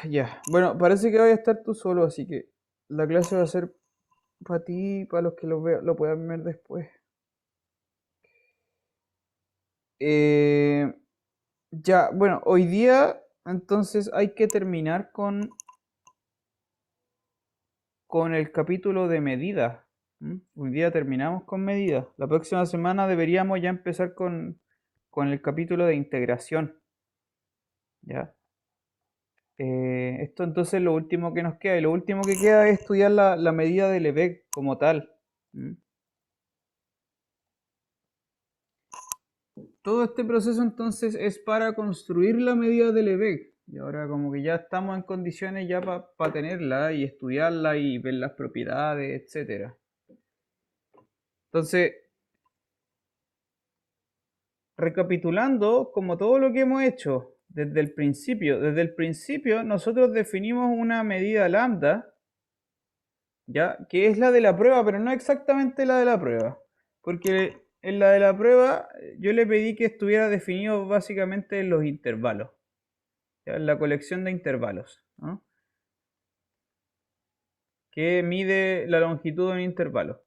Ya, bueno, parece que vas a estar tú solo, así que la clase va a ser para ti y para los que lo puedan ver después. Eh, ya, bueno, hoy día entonces hay que terminar con el capítulo de medidas. ¿M? Hoy día terminamos con medidas. La próxima semana deberíamos ya empezar con el capítulo de integración. ¿Ya? Esto entonces es lo último que nos queda. Y lo último que queda es estudiar la medida de Lebesgue como tal. ¿M? Todo este proceso entonces es para construir la medida de Lebesgue. Y ahora como que ya estamos en condiciones ya para tenerla y estudiarla y ver las propiedades, etcétera. Entonces, recapitulando como todo lo que hemos hecho desde el principio nosotros definimos una medida lambda, ¿ya? Que es la de la prueba, pero no exactamente la de la prueba. Porque en la de la prueba yo le pedí que estuviera definido básicamente en los intervalos. ¿Ya? La colección de intervalos, ¿no? Que mide la longitud de un intervalo.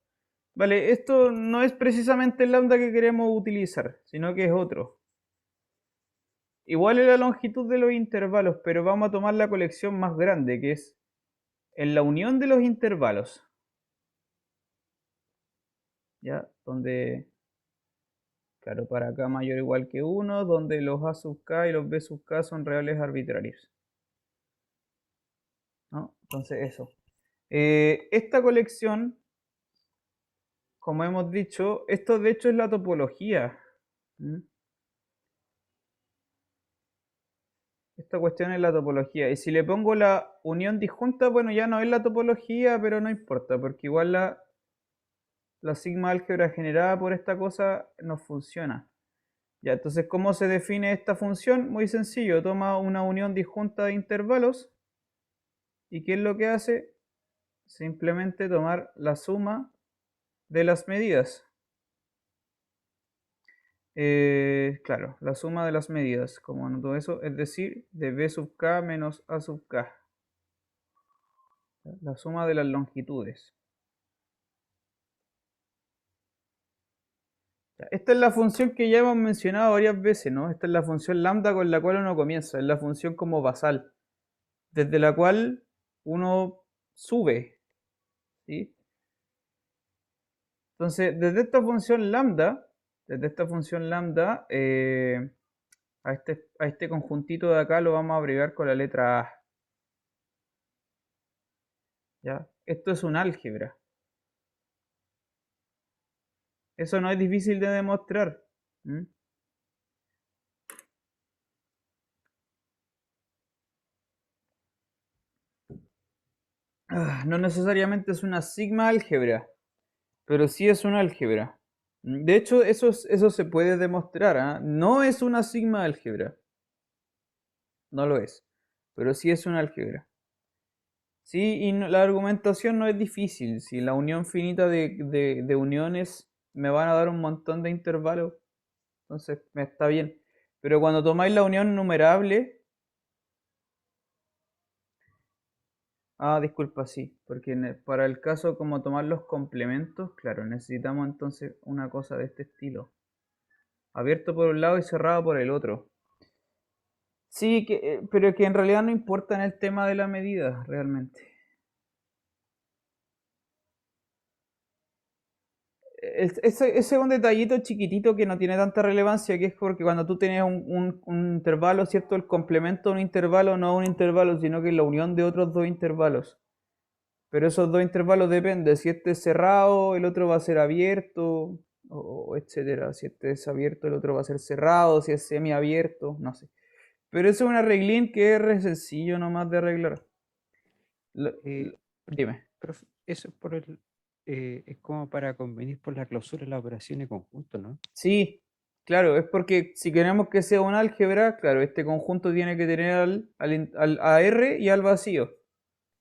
Vale, esto no es precisamente el lambda que queremos utilizar, sino que es otro. Igual es la longitud de los intervalos, pero vamos a tomar la colección más grande, que es en la unión de los intervalos. ¿Ya? Donde, claro, para k mayor o igual que 1, donde los a sub k y los b sub k son reales arbitrarios. ¿No? Entonces eso. Esta colección, como hemos dicho, esto de hecho es la topología. ¿Mm? Esta cuestión es la topología. Y si le pongo la unión disjunta, bueno, ya no es la topología, pero no importa, porque igual la sigma álgebra generada por esta cosa no funciona. Ya, entonces, ¿cómo se define esta función? Muy sencillo, toma una unión disjunta de intervalos. ¿Y qué es lo que hace? Simplemente tomar la suma de las medidas. Claro, la suma de las medidas, como anoto eso, es decir, de b sub k menos a sub k. La suma de las longitudes. Ya, esta es la función que ya hemos mencionado varias veces, ¿no? Esta es la función lambda con la cual uno comienza, es la función como basal, desde la cual uno sube, ¿sí? Entonces, desde esta función lambda, a este conjuntito de acá lo vamos a abreviar con la letra A, ¿ya? Esto es un álgebra. Eso no es difícil de demostrar. ¿M? No necesariamente es una sigma álgebra, pero sí es un álgebra. De hecho, eso se puede demostrar, ¿ah? No es una sigma álgebra, no lo es, pero sí es un álgebra. Sí, y la argumentación no es difícil. Si la unión finita de uniones me van a dar un montón de intervalos, entonces me está bien. Pero cuando tomáis la unión numerable, disculpa, sí, porque para el caso como tomar los complementos, claro, necesitamos entonces una cosa de este estilo. Abierto por un lado y cerrado por el otro. Sí, pero que en realidad no importa en el tema de la medida, realmente. Ese es un detallito chiquitito que no tiene tanta relevancia, que es porque cuando tú tienes un intervalo, ¿cierto? El complemento de un intervalo no es un intervalo, sino que es la unión de otros dos intervalos. Pero esos dos intervalos dependen, si este es cerrado, el otro va a ser abierto, o etcétera. Si este es abierto, el otro va a ser cerrado, si es semiabierto, no sé. Pero eso es un arreglín que es re sencillo nomás de arreglar. Eh, Dime. Profe, eso es es como para convenir por la clausura de las operaciones conjunto, ¿no? Sí, claro, es porque si queremos que sea un álgebra, claro, este conjunto tiene que tener a R y al vacío,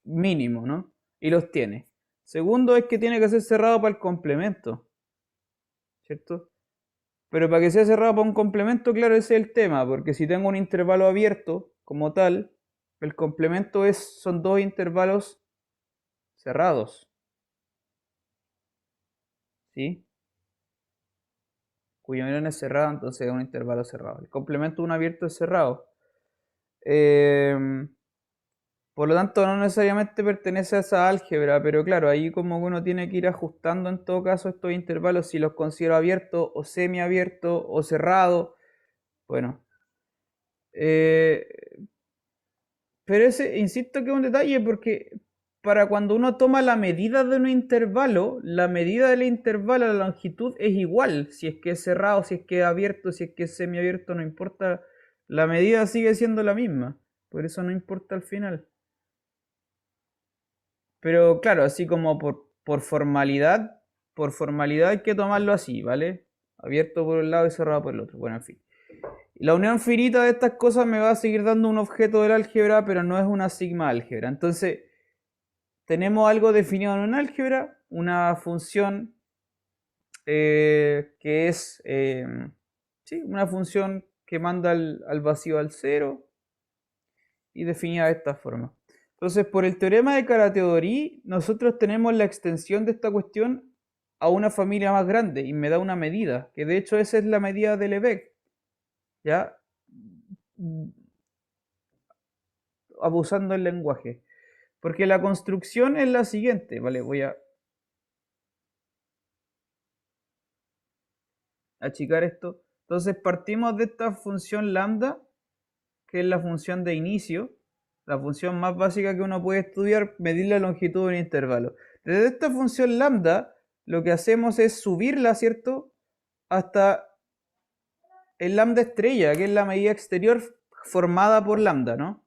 mínimo, ¿no? Y los tiene. Segundo es que tiene que ser cerrado para el complemento, ¿cierto? Pero para que sea cerrado para un complemento, claro, ese es el tema, porque si tengo un intervalo abierto como tal, El complemento son dos intervalos cerrados. ¿Sí? Cuya mediana es cerrada, entonces es un intervalo cerrado. El complemento de un abierto es cerrado. Por lo tanto, no necesariamente pertenece a esa álgebra, pero claro, ahí como que uno tiene que ir ajustando en todo caso estos intervalos, si los considero abiertos o semiabiertos o cerrados. Bueno. Pero ese, insisto que es un detalle porque para cuando uno toma la medida de un intervalo, la medida del intervalo, la longitud es igual, si es que es cerrado, si es que es abierto, si es que es semiabierto, no importa, la medida sigue siendo la misma, por eso no importa al final. Pero claro, así como por formalidad hay que tomarlo así, ¿vale? Abierto por un lado y cerrado por el otro, bueno, en fin. La unión finita de estas cosas me va a seguir dando un objeto del álgebra, pero no es una sigma álgebra. Entonces, tenemos algo definido en un álgebra, una función que es sí, una función que manda al vacío al cero y definida de esta forma. Entonces, por el teorema de Carathéodory, nosotros tenemos la extensión de esta cuestión a una familia más grande y me da una medida, que de hecho esa es la medida de Lebesgue, ¿ya? Abusando del lenguaje. Porque la construcción es la siguiente, ¿vale? Voy a achicar esto. Entonces partimos de esta función lambda, que es la función de inicio, la función más básica que uno puede estudiar, medir la longitud de un intervalo. Desde esta función lambda, lo que hacemos es subirla, ¿cierto? Hasta el lambda estrella, que es la medida exterior formada por lambda, ¿no?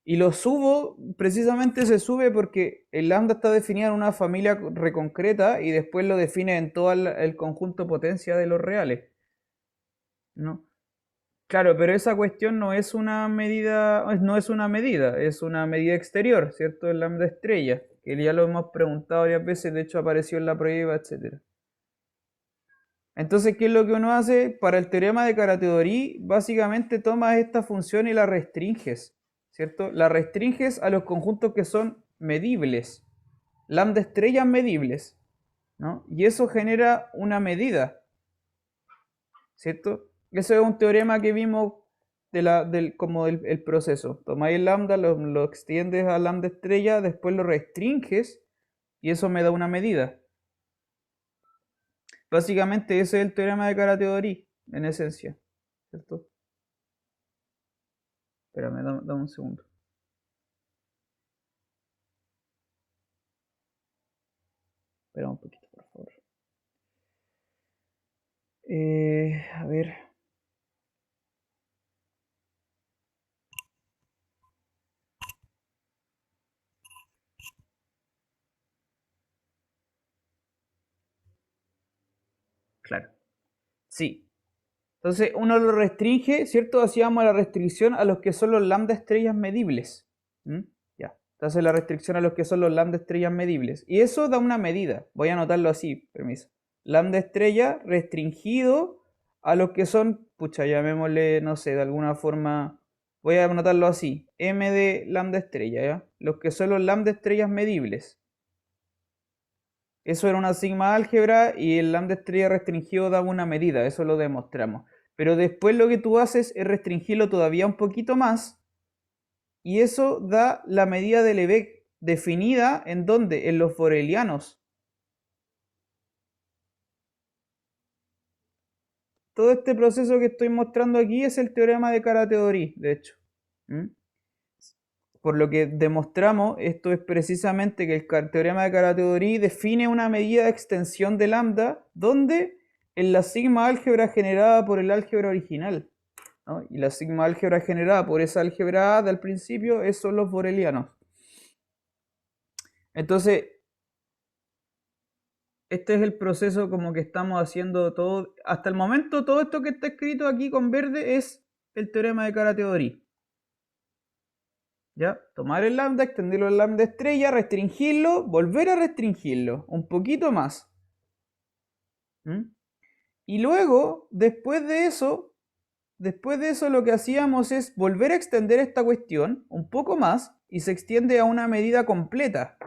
Y lo subo, precisamente se sube porque el lambda está definido en una familia reconcreta y después lo define en todo el conjunto potencia de los reales, ¿no? Claro, pero esa cuestión no es una medida, es una medida exterior, ¿cierto? El lambda estrella, que ya lo hemos preguntado varias veces, de hecho apareció en la prueba, etc. Entonces, ¿qué es lo que uno hace? Para el teorema de Carathéodory, básicamente tomas esta función y la restringes, ¿cierto? La restringes a los conjuntos que son medibles, lambda estrellas medibles, ¿no? Y eso genera una medida, ¿cierto? Eso es un teorema que vimos como el proceso. Tomáis el lambda, lo extiendes a lambda estrella, después lo restringes y eso me da una medida. Básicamente ese es el teorema de Carathéodory, en esencia, ¿cierto? Espérame, dame un segundo. Espera un poquito, por favor. A ver. Claro. Sí. Entonces uno lo restringe, ¿cierto? Hacíamos la restricción a los que son los lambda estrellas medibles. ¿Mm? Ya. Entonces la restricción a los que son los lambda estrellas medibles. Y eso da una medida. Voy a anotarlo así, permiso. Lambda estrella restringido a los que son, pucha, llamémosle, no sé, de alguna forma. Voy a anotarlo así. M de lambda estrella, ¿ya? Los que son los lambda estrellas medibles. Eso era una sigma álgebra y el lambda estrella restringido daba una medida, eso lo demostramos. Pero después lo que tú haces es restringirlo todavía un poquito más y eso da la medida de Lebesgue definida en dónde, en los borelianos. Todo este proceso que estoy mostrando aquí es el teorema de Carathéodory, de hecho. ¿Mm? Por lo que demostramos, esto es precisamente que el teorema de Carathéodory define una medida de extensión de lambda, donde en la sigma álgebra generada por el álgebra original, ¿no? Y la sigma álgebra generada por esa álgebra A del principio, son los borelianos. Entonces, este es el proceso como que estamos haciendo todo. Hasta el momento, todo esto que está escrito aquí con verde es el teorema de Carathéodory. ¿Ya? Tomar el lambda, extenderlo al lambda estrella, restringirlo, volver a restringirlo, un poquito más. ¿Mm? Y luego, después de eso, después de eso lo que hacíamos es volver a extender esta cuestión un poco más y se extiende a una medida completa.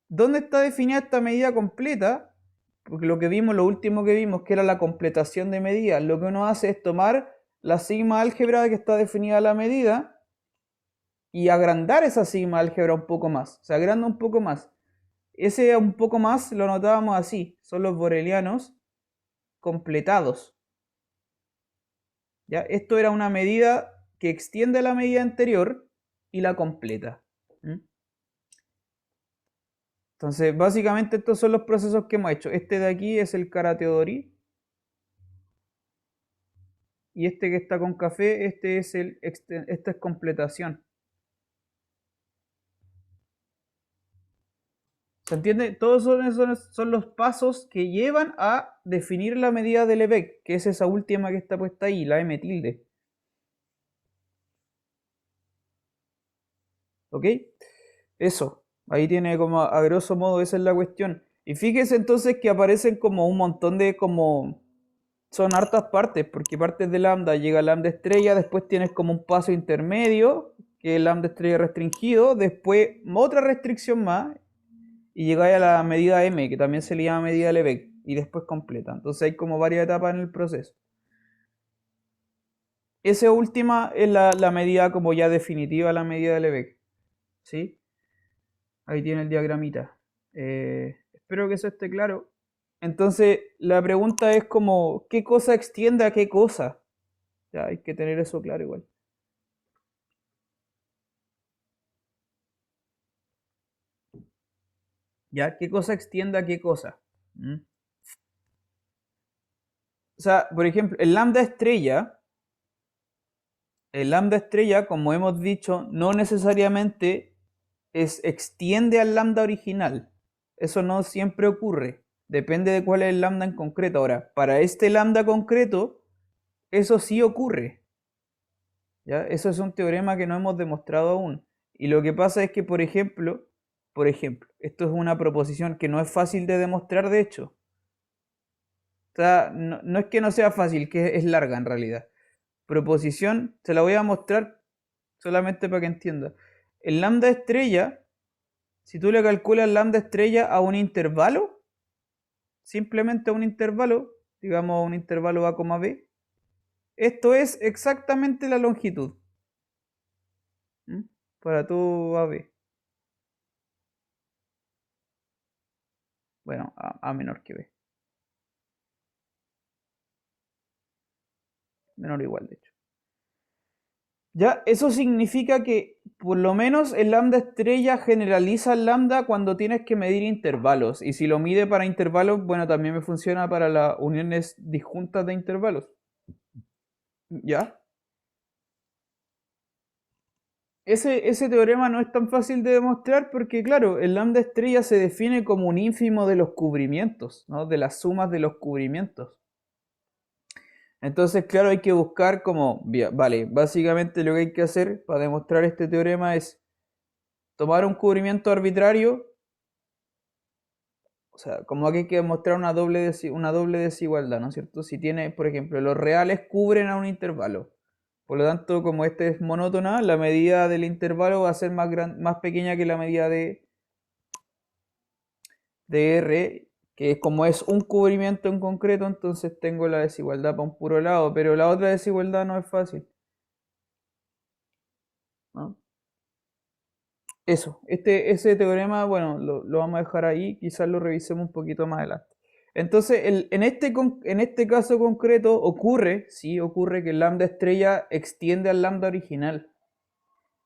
¿Dónde está definida esta medida completa? Porque lo que vimos, lo último que vimos, que era la completación de medidas, lo que uno hace es tomar la sigma álgebra que está definida la medida y agrandar esa sigma álgebra un poco más. Se agranda un poco más. Ese un poco más lo notábamos así, son los borelianos completados. ¿Ya? Esto era una medida que extiende la medida anterior y la completa. Entonces, básicamente estos son los procesos que hemos hecho. Este de aquí es el Kara-Teodori. Y este que está con café, esta es completación. ¿Se entiende? Todos son los pasos que llevan a definir la medida de Lebesgue, que es esa última que está puesta ahí, la M tilde. ¿Ok? Eso. Ahí tiene como a grosso modo, esa es la cuestión. Y fíjese entonces que aparecen como un montón de son hartas partes, porque partes de lambda llega lambda estrella, después tienes como un paso intermedio, que es lambda estrella restringido, después otra restricción más, y llegáis a la medida m, que también se le llama medida de Lebesgue, y después completa. Entonces hay como varias etapas en el proceso. Esa última es la medida como ya definitiva, la medida de Lebesgue. ¿Sí? Ahí tiene el diagramita. Espero que eso esté claro. Entonces, la pregunta es como, ¿qué cosa extiende a qué cosa? Ya hay que tener eso claro igual. ¿Ya? ¿Qué cosa extiende a qué cosa? ¿Mm? O sea, por ejemplo, el lambda estrella, como hemos dicho, no necesariamente extiende al lambda original. Eso no siempre ocurre. Depende de cuál es el lambda en concreto. Ahora, para este lambda concreto, eso sí ocurre. ¿Ya? Eso es un teorema que no hemos demostrado aún. Y lo que pasa es que, por ejemplo, esto es una proposición que no es fácil de demostrar, de hecho. O sea, no es que no sea fácil, que es larga en realidad. Proposición, se la voy a mostrar solamente para que entienda. El lambda estrella, si tú le calculas lambda estrella a un intervalo, simplemente a un intervalo, digamos a un intervalo a, b, esto es exactamente la longitud. ¿Mm? Para todo AB. Bueno, a menor que B. Menor o igual, de hecho. Ya, eso significa que por lo menos el lambda estrella generaliza el lambda cuando tienes que medir intervalos. Y si lo mide para intervalos, bueno, también me funciona para las uniones disjuntas de intervalos. ¿Ya? Ese teorema no es tan fácil de demostrar porque, claro, el lambda estrella se define como un ínfimo de los cubrimientos, ¿no? De las sumas de los cubrimientos. Entonces, claro, hay que buscar como, vale, básicamente lo que hay que hacer para demostrar este teorema es tomar un cubrimiento arbitrario, o sea, como aquí hay que demostrar una doble desigualdad, ¿no es cierto? Si tiene, por ejemplo, los reales cubren a un intervalo, por lo tanto, como este es monótona, la medida del intervalo va a ser más pequeña que la medida de R, que como es un cubrimiento en concreto, entonces tengo la desigualdad para un puro lado, pero la otra desigualdad no es fácil, ¿no? Eso, ese teorema, bueno, lo vamos a dejar ahí, quizás lo revisemos un poquito más adelante. Entonces, en este caso concreto sí ocurre que el lambda estrella extiende al lambda original.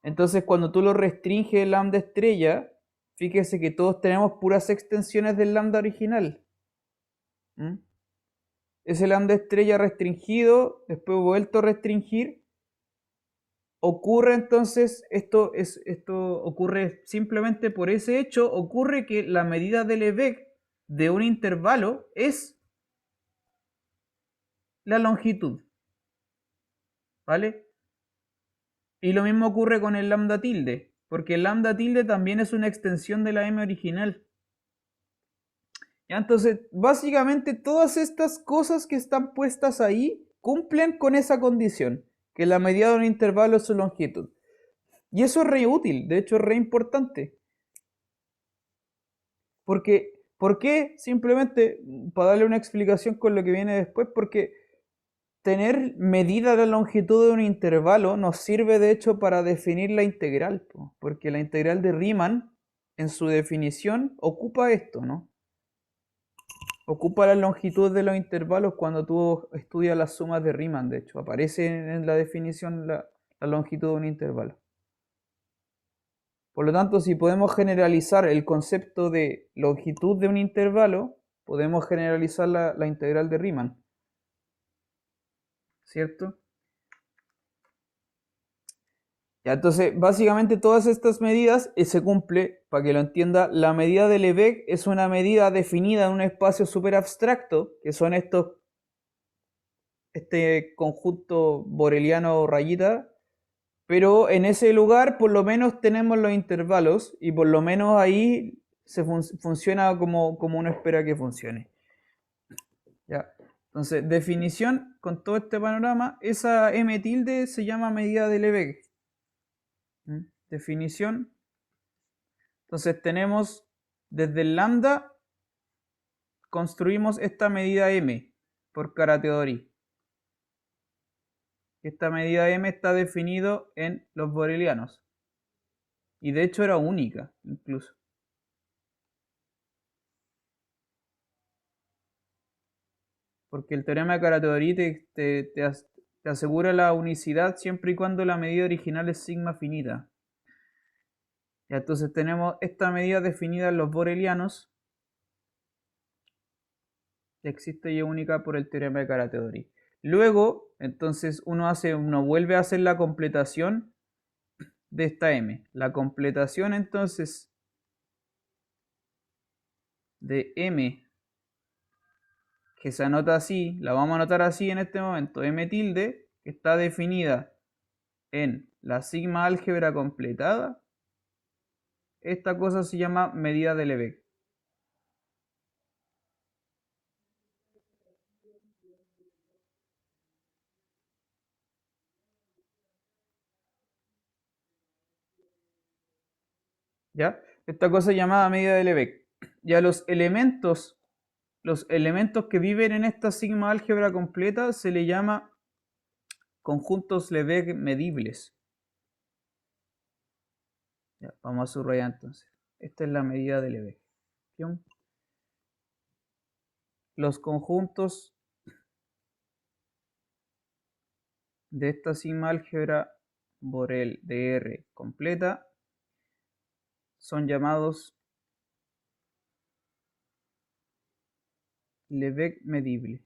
Entonces, cuando tú lo restringes el lambda estrella, fíjese que todos tenemos puras extensiones del lambda original. ¿Mm? Ese lambda estrella restringido, después vuelto a restringir, ocurre entonces, esto ocurre simplemente por ese hecho, ocurre que la medida de Lebesgue de un intervalo es la longitud, ¿vale? Y lo mismo ocurre con el lambda tilde, porque el lambda tilde también es una extensión de la m original. ¿Ya? Entonces, básicamente todas estas cosas que están puestas ahí cumplen con esa condición, que la medida de un intervalo es su longitud. Y eso es re útil, de hecho es re importante. Porque, ¿por qué? Simplemente, para darle una explicación con lo que viene después, porque tener medida de la longitud de un intervalo nos sirve de hecho para definir la integral, porque la integral de Riemann, en su definición, ocupa esto, ¿no? Ocupa la longitud de los intervalos cuando tú estudias las sumas de Riemann, de hecho, aparece en la definición la longitud de un intervalo. Por lo tanto, si podemos generalizar el concepto de longitud de un intervalo, podemos generalizar la integral de Riemann, ¿cierto? Ya, entonces, básicamente todas estas medidas se cumple, para que lo entienda, la medida de Lebesgue es una medida definida en un espacio súper abstracto, que son este conjunto boreliano rayita, pero en ese lugar por lo menos tenemos los intervalos y por lo menos ahí funciona como uno espera que funcione. Ya. Entonces, definición con todo este panorama, esa M tilde se llama medida de Lebesgue. Definición. Entonces tenemos desde el lambda, construimos esta medida M por Carathéodory. Esta medida M está definido en los borelianos. Y de hecho era única, incluso. Porque el teorema de Carathéodory te asegura la unicidad siempre y cuando la medida original es sigma finita. Y entonces tenemos esta medida definida en los borelianos. Que existe y es única por el teorema de Carathéodory. Luego, entonces uno vuelve a hacer la completación de esta M. La completación entonces de M, que se anota así, la vamos a anotar así en este momento, M tilde, que está definida en la sigma álgebra completada. Esta cosa se llama medida de Lebesgue. ¿Ya? Esta cosa llamada medida de Lebesgue. Ya los elementos que viven en esta sigma álgebra completa se le llama conjuntos Lebesgue medibles. Ya, vamos a subrayar entonces. Esta es la medida de Lebesgue. Los conjuntos de esta sigma álgebra Borel de R completa son llamados Lebesgue medible.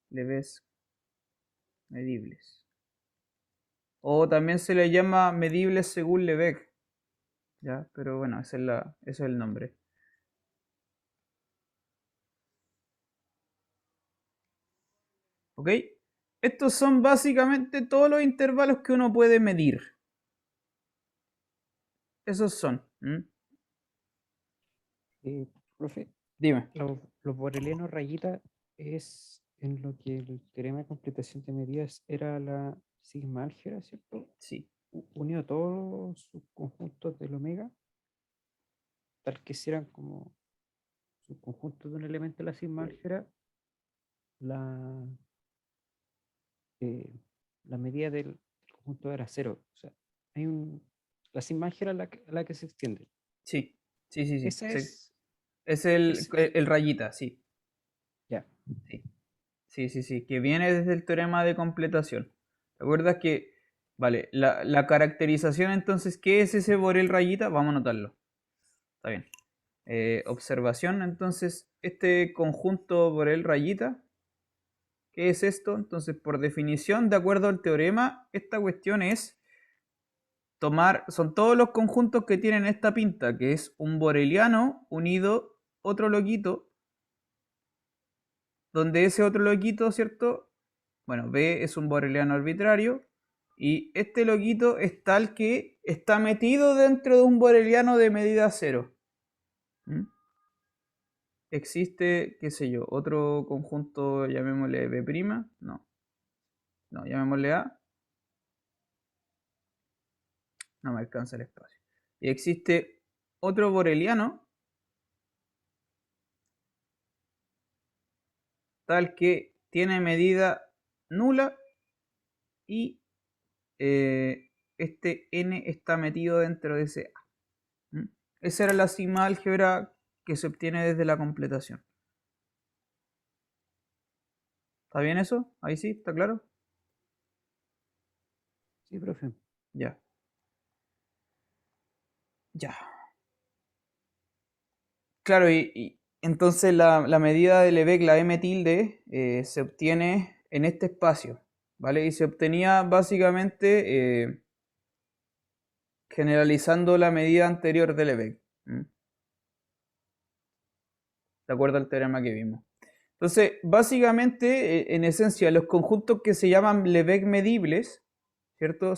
Lebesgue medibles. O también se le llama medibles según Lebesgue. ¿Ya? Pero bueno, ese es el nombre. ¿Ok? Estos son básicamente todos los intervalos que uno puede medir. Esos son. Profe, Dime. los borelianos rayita es en lo que el teorema de completación de medidas era la sigma álgebra, ¿cierto? Sí. Unido a todos sus conjuntos del omega, tal que hicieran como subconjuntos de un elemento de la sigma álgebra, la, la medida del conjunto era cero. O sea, hay la sigma álgebra a la que se extiende. Sí, sí, sí, sí. Esa es. Es el rayita, sí. Ya. Sí. Sí, sí, sí. Que viene desde el teorema de completación. ¿Te acuerdas que, vale, la caracterización entonces, ¿qué es ese Borel rayita? Vamos a anotarlo. Está bien. Observación, entonces, este conjunto Borel rayita, ¿qué es esto? Entonces, por definición, de acuerdo al teorema, esta cuestión es son todos los conjuntos que tienen esta pinta, que es un boreliano unido otro loquito, donde ese otro loquito, ¿cierto? Bueno, B es un boreliano arbitrario, y este loquito es tal que está metido dentro de un boreliano de medida cero. ¿Mm? existe, qué sé yo, otro conjunto, llamémosle B', no, llamémosle A, no me alcanza el espacio. Y existe otro boreliano tal que tiene medida nula y este n está metido dentro de ese A. ¿Mm? Esa era la sigma álgebra que se obtiene desde la completación. ¿Está bien eso? Ahí sí, ¿está claro? Sí, profe. Ya, ya. Claro, y entonces la medida de Lebesgue, la m tilde, se obtiene en este espacio, ¿vale? Y se obtenía básicamente generalizando la medida anterior de Lebesgue, de acuerdo al teorema que vimos. Entonces, básicamente, en esencia, los conjuntos que se llaman Lebesgue medibles, ¿cierto?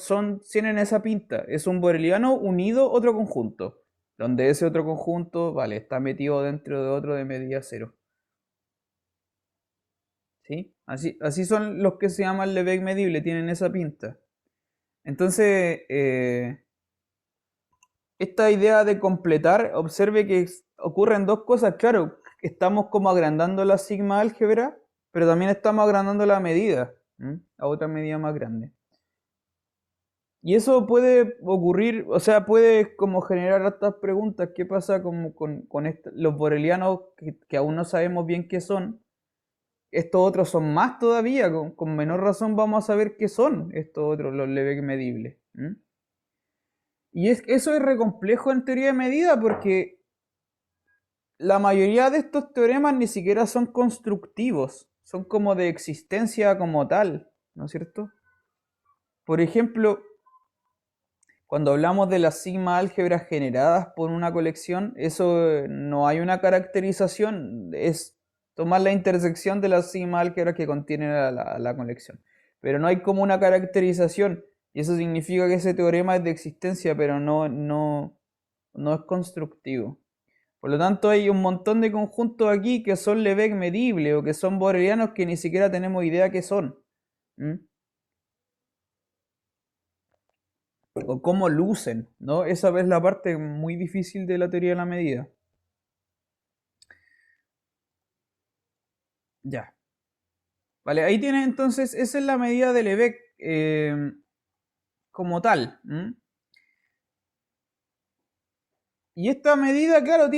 Tienen esa pinta. Es un boreliano unido a otro conjunto, donde ese otro conjunto, vale, está metido dentro de otro de medida cero. ¿Sí? Así son los que se llaman Lebesgue medible, tienen esa pinta. Entonces, esta idea de completar, observe que ocurren dos cosas. Claro, estamos como agrandando la sigma álgebra, pero también estamos agrandando la medida, a otra medida más grande. Y eso puede ocurrir, o sea, puede como generar estas preguntas. ¿Qué pasa como con los borelianos que aún no sabemos bien qué son? Estos otros son más todavía, con menor razón vamos a saber qué son estos otros, los Lebesgue medibles. Y eso es re complejo en teoría de medida porque la mayoría de estos teoremas ni siquiera son constructivos, son como de existencia como tal, ¿no es cierto? Por ejemplo, cuando hablamos de las sigma álgebras generadas por una colección, eso no hay una caracterización, es tomar la intersección de las sigma álgebras que contienen la colección. Pero no hay como una caracterización, y eso significa que ese teorema es de existencia, pero no es constructivo. Por lo tanto, hay un montón de conjuntos aquí que son Lebesgue medibles o que son borelianos que ni siquiera tenemos idea qué son. ¿Mm? O cómo lucen, ¿no? Esa es la parte muy difícil de la teoría de la medida. Ya. Vale, ahí tienes entonces, esa es la medida de Lebesgue como tal. Y esta medida, claro,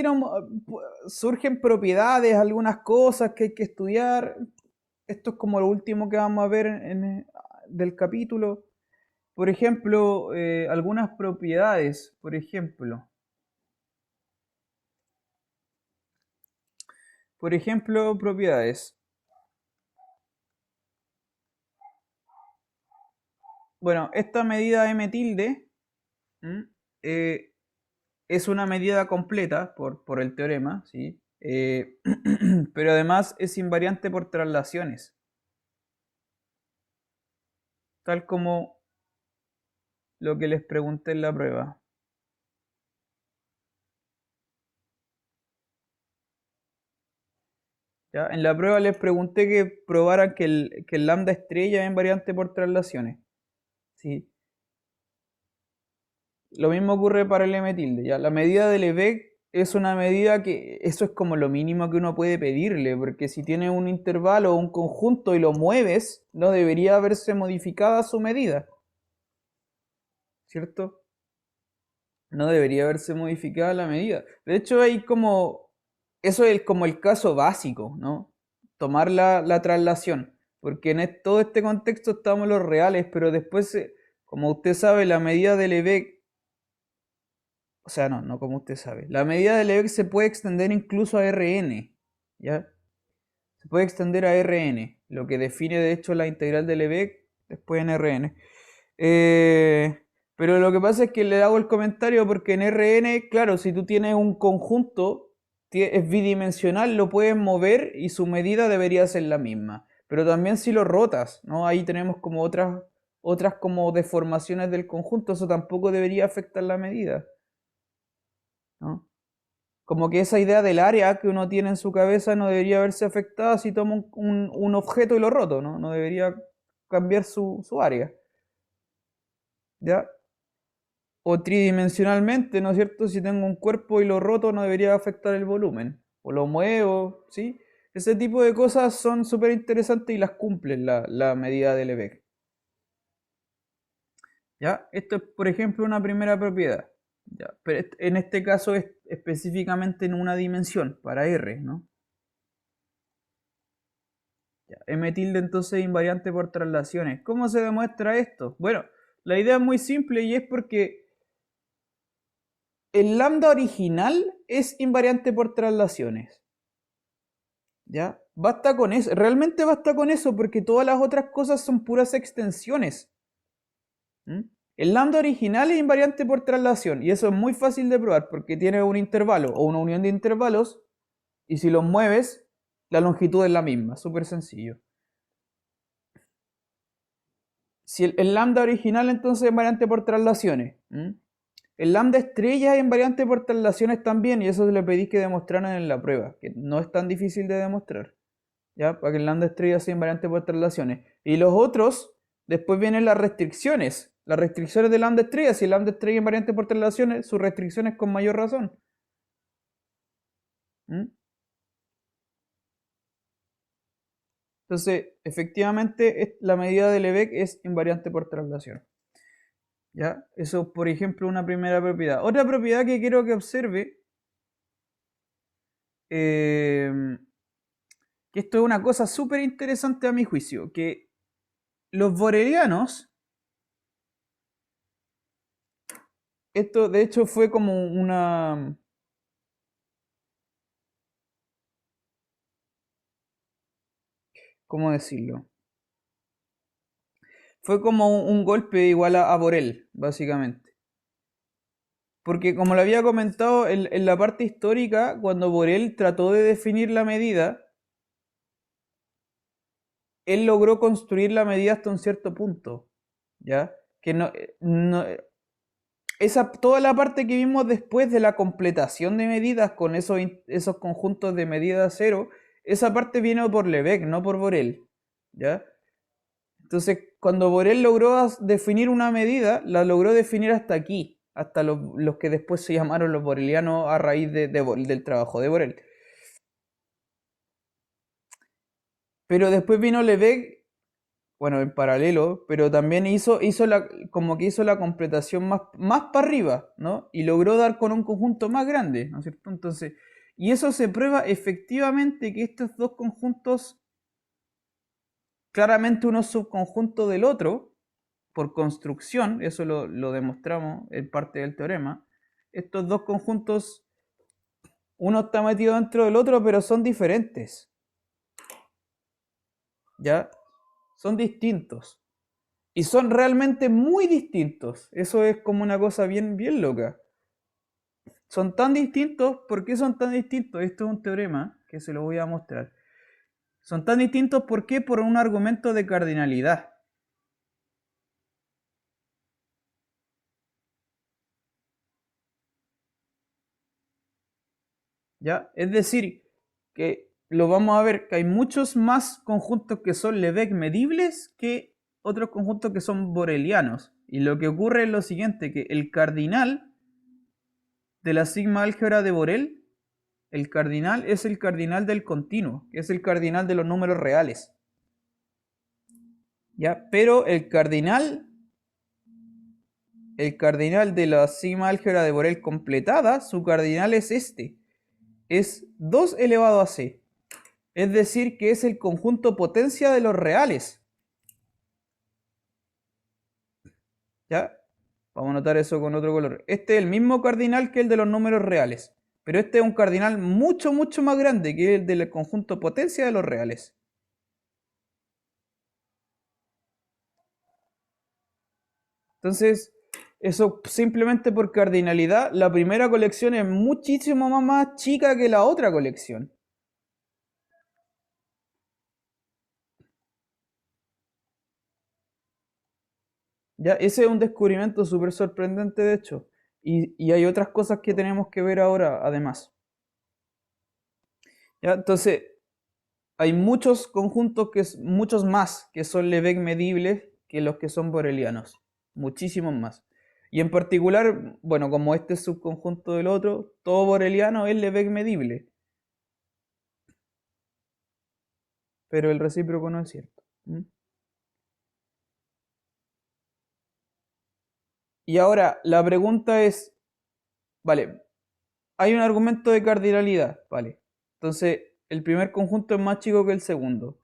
surgen propiedades, algunas cosas que hay que estudiar. Esto es como lo último que vamos a ver del capítulo. Por ejemplo, algunas propiedades, propiedades. Bueno, esta medida m tilde eh, es una medida completa por el teorema, ¿sí? Pero además es invariante por traslaciones, tal como lo que les pregunté en la prueba. ¿Ya? En la prueba les pregunté que probaran que el lambda estrella es invariante por traslaciones. ¿Sí? Lo mismo ocurre para el M tilde. ¿Ya? La medida de Lebesgue es una medida que eso es como lo mínimo que uno puede pedirle, porque si tiene un intervalo o un conjunto y lo mueves, no debería haberse modificada su medida, ¿cierto? No debería haberse modificada la medida. De hecho, eso es como el caso básico, ¿no? Tomar la traslación, porque todo este contexto estamos los reales, pero después, como usted sabe, la medida de Lebesgue, o sea, no como usted sabe, la medida de Lebesgue se puede extender incluso a Rn, ¿ya? Se puede extender a Rn, lo que define de hecho la integral de Lebesgue después en Rn. Pero lo que pasa es que le hago el comentario porque en Rn, claro, si tú tienes un conjunto, es bidimensional, lo puedes mover y su medida debería ser la misma. Pero también si lo rotas, ¿no? Ahí tenemos como otras como deformaciones del conjunto, eso tampoco debería afectar la medida, ¿no? como que esa idea del área que uno tiene en su cabeza no debería verse afectada si toma un objeto y lo roto, ¿no? No debería cambiar su área. ¿Ya? O tridimensionalmente, ¿no es cierto? Si tengo un cuerpo y lo roto, no debería afectar el volumen. O lo muevo, ¿sí? Ese tipo de cosas son súper interesantes y las cumplen la medida de Lebesgue. ¿Ya? Esto es, por ejemplo, una primera propiedad. ¿Ya? Pero en este caso es específicamente en una dimensión, para R, ¿no? Ya. M tilde entonces es invariante por traslaciones. ¿Cómo se demuestra esto? Bueno, la idea es muy simple y es porque el lambda original es invariante por traslaciones. ¿Ya? Basta con eso, realmente basta con eso porque todas las otras cosas son puras extensiones. ¿Mm? El lambda original es invariante por traslación y eso es muy fácil de probar porque tiene un intervalo o una unión de intervalos y si los mueves, la longitud es la misma, súper sencillo. Si el lambda original entonces es invariante por traslaciones. El lambda estrella es invariante por traslaciones también y eso le pedí que demostraran en la prueba, que no es tan difícil de demostrar. ¿Ya? Para que el lambda estrella sea invariante por traslaciones. Y los otros, después vienen las restricciones. Las restricciones de lambda estrella, si el lambda estrella es invariante por traslaciones, sus restricciones con mayor razón. ¿Mm? Entonces, efectivamente, la medida de Lebesgue es invariante por traslación. ¿Ya? Eso, por ejemplo, una primera propiedad. Otra propiedad que quiero que observe, que esto es una cosa súper interesante a mi juicio, que los borelianos, esto de hecho fue como una... ¿Cómo decirlo? Fue como un golpe igual a Borel, básicamente. Porque como lo había comentado en la parte histórica, cuando Borel trató de definir la medida, él logró construir la medida hasta un cierto punto, ¿ya? Que toda la parte que vimos después de la completación de medidas con esos conjuntos de medida cero, esa parte viene por Lebesgue, no por Borel, ¿ya? Entonces, cuando Borel logró definir una medida, la logró definir hasta aquí, hasta los que después se llamaron los borelianos a raíz del trabajo de Borel. Pero después vino Lebesgue, bueno, en paralelo, pero también como que hizo la completación más para arriba, ¿no? Y logró dar con un conjunto más grande, ¿no es cierto? Entonces, y eso se prueba efectivamente que estos dos conjuntos, claramente uno es subconjunto del otro, por construcción, eso lo demostramos en parte del teorema, estos dos conjuntos, uno está metido dentro del otro, pero son diferentes, ¿ya? Son distintos. Y son realmente muy distintos. Eso es como una cosa bien, bien loca. Son tan distintos, ¿por qué son tan distintos? Esto es un teorema que se lo voy a mostrar. Son tan distintos, ¿por qué? Por un argumento de cardinalidad. ¿Ya? Es decir, que lo vamos a ver que hay muchos más conjuntos que son Lebesgue medibles que otros conjuntos que son borelianos. Y lo que ocurre es lo siguiente, que el cardinal de la sigma álgebra de Borel, el cardinal es el cardinal del continuo, que es el cardinal de los números reales. ¿Ya? Pero el cardinal de la sigma álgebra de Borel completada, su cardinal es este. Es 2 elevado a c. Es decir, que es el conjunto potencia de los reales. ¿Ya? Vamos a notar eso con otro color. Este es el mismo cardinal que el de los números reales. Pero este es un cardinal mucho, mucho más grande que el del conjunto potencia de los reales. Entonces, eso simplemente por cardinalidad, la primera colección es muchísimo más chica que la otra colección. Ya, ese es un descubrimiento súper sorprendente, de hecho. Y hay otras cosas que tenemos que ver ahora, además. ¿Ya? Entonces, hay muchos conjuntos, muchos más que son Lebesgue medibles que los que son borelianos. Muchísimos más. Y en particular, bueno, como este es subconjunto del otro, todo boreliano es Lebesgue medible. Pero el recíproco no es cierto. ¿Mm? Y ahora, la pregunta es, vale, hay un argumento de cardinalidad, vale. Entonces, el primer conjunto es más chico que el segundo.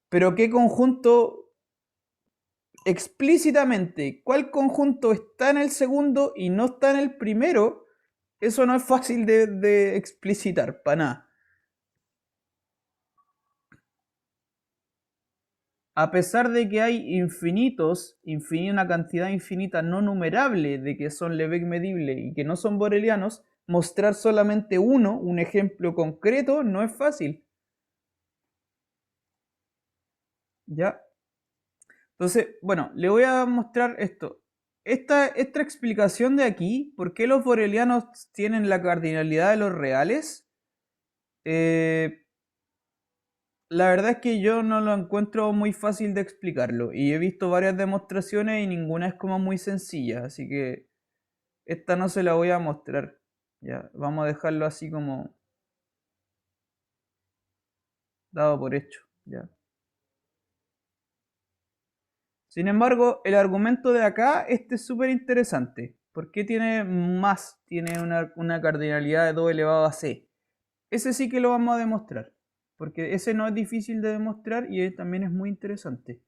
Pero ¿qué conjunto explícitamente? ¿Cuál conjunto está en el segundo y no está en el primero? Eso no es fácil de explicitar, para nada. A pesar de que hay una cantidad infinita no numerable de que son Lebesgue medibles y que no son borelianos, mostrar solamente uno, un ejemplo concreto, no es fácil. ¿Ya? Entonces, bueno, le voy a mostrar esto. Esta explicación de aquí, ¿por qué los borelianos tienen la cardinalidad de los reales? Eh, la verdad es que yo no lo encuentro muy fácil de explicarlo. Y he visto varias demostraciones y ninguna es como muy sencilla. Así que esta no se la voy a mostrar. Ya, vamos a dejarlo así como dado por hecho. Ya. Sin embargo, el argumento de acá, este es súper interesante. ¿Por qué tiene más? Tiene una cardinalidad de 2 elevado a c. Ese sí que lo vamos a demostrar. Porque ese no es difícil de demostrar y también es muy interesante.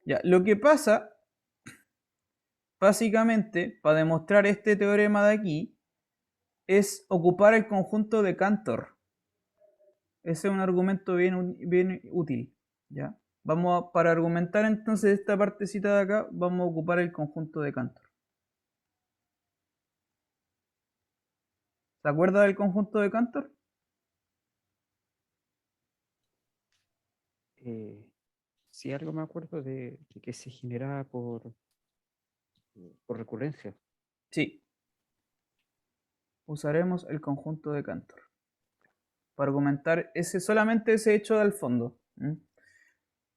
Ya, lo que pasa, básicamente, para demostrar este teorema de aquí, es ocupar el conjunto de Cantor. Ese es un argumento bien útil. ¿Ya? Para argumentar entonces esta partecita de acá, vamos a ocupar el conjunto de Cantor. ¿Se acuerda del conjunto de Cantor? Sí, algo me acuerdo de que se generaba por recurrencia. Sí. Usaremos el conjunto de Cantor para argumentar solamente ese hecho del fondo.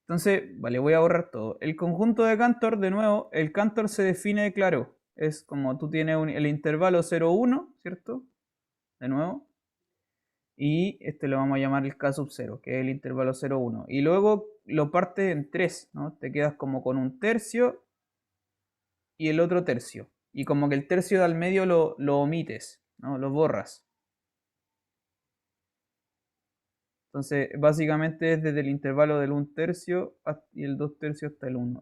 Entonces, vale, voy a borrar todo. El conjunto de Cantor, de nuevo, el Cantor se define, claro, es como tú tienes el intervalo 0, 1, ¿cierto? De nuevo. Y este lo vamos a llamar el K sub 0, que es el intervalo 0, 1. Y luego lo partes en 3, ¿no? Te quedas como con un tercio y el otro tercio. Y como que el tercio de al medio lo omites, ¿no? Lo borras. Entonces, básicamente es desde el intervalo del 1 tercio y el 2 tercios hasta el 1.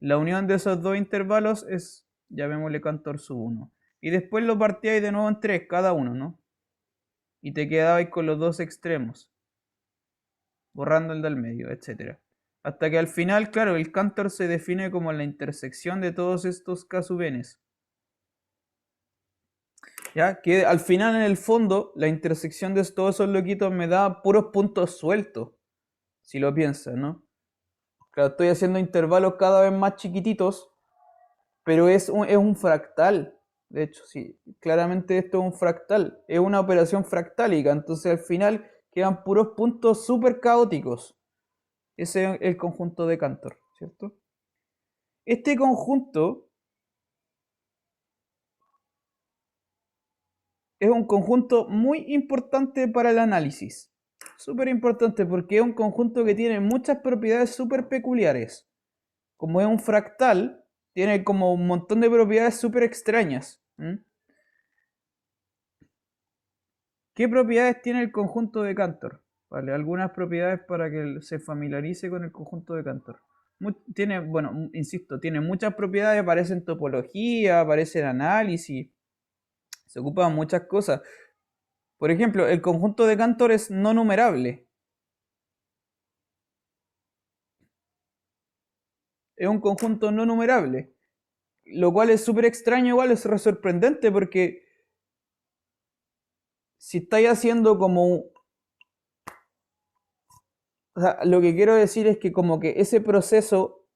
La unión de esos dos intervalos es, llamémosle Cantor sub 1. Y después lo partíais de nuevo en 3 cada uno, ¿no? Y te quedabais con los dos extremos, borrando el del medio, etc. Hasta que al final, claro, el Cantor se define como la intersección de todos estos K sub n's. ¿Ya? Que al final, en el fondo, la intersección de todos esos loquitos me da puros puntos sueltos, si lo piensas, ¿no? Claro, estoy haciendo intervalos cada vez más chiquititos, pero es un fractal. De hecho, sí, claramente esto es un fractal. Es una operación fractálica, entonces al final quedan puros puntos súper caóticos. Ese es el conjunto de Cantor, ¿cierto? Este conjunto es un conjunto muy importante para el análisis. Súper importante porque es un conjunto que tiene muchas propiedades súper peculiares. Como es un fractal, tiene como un montón de propiedades súper extrañas. ¿Qué propiedades tiene el conjunto de Cantor? Vale, algunas propiedades para que se familiarice con el conjunto de Cantor. Tiene, bueno, insisto, tiene muchas propiedades, aparece en topología, aparece en análisis, se ocupan muchas cosas. Por ejemplo, el conjunto de Cantor es no numerable. Es un conjunto no numerable. Lo cual es súper extraño, igual es re sorprendente porque si estáis haciendo como... O sea, lo que quiero decir es que como que ese proceso...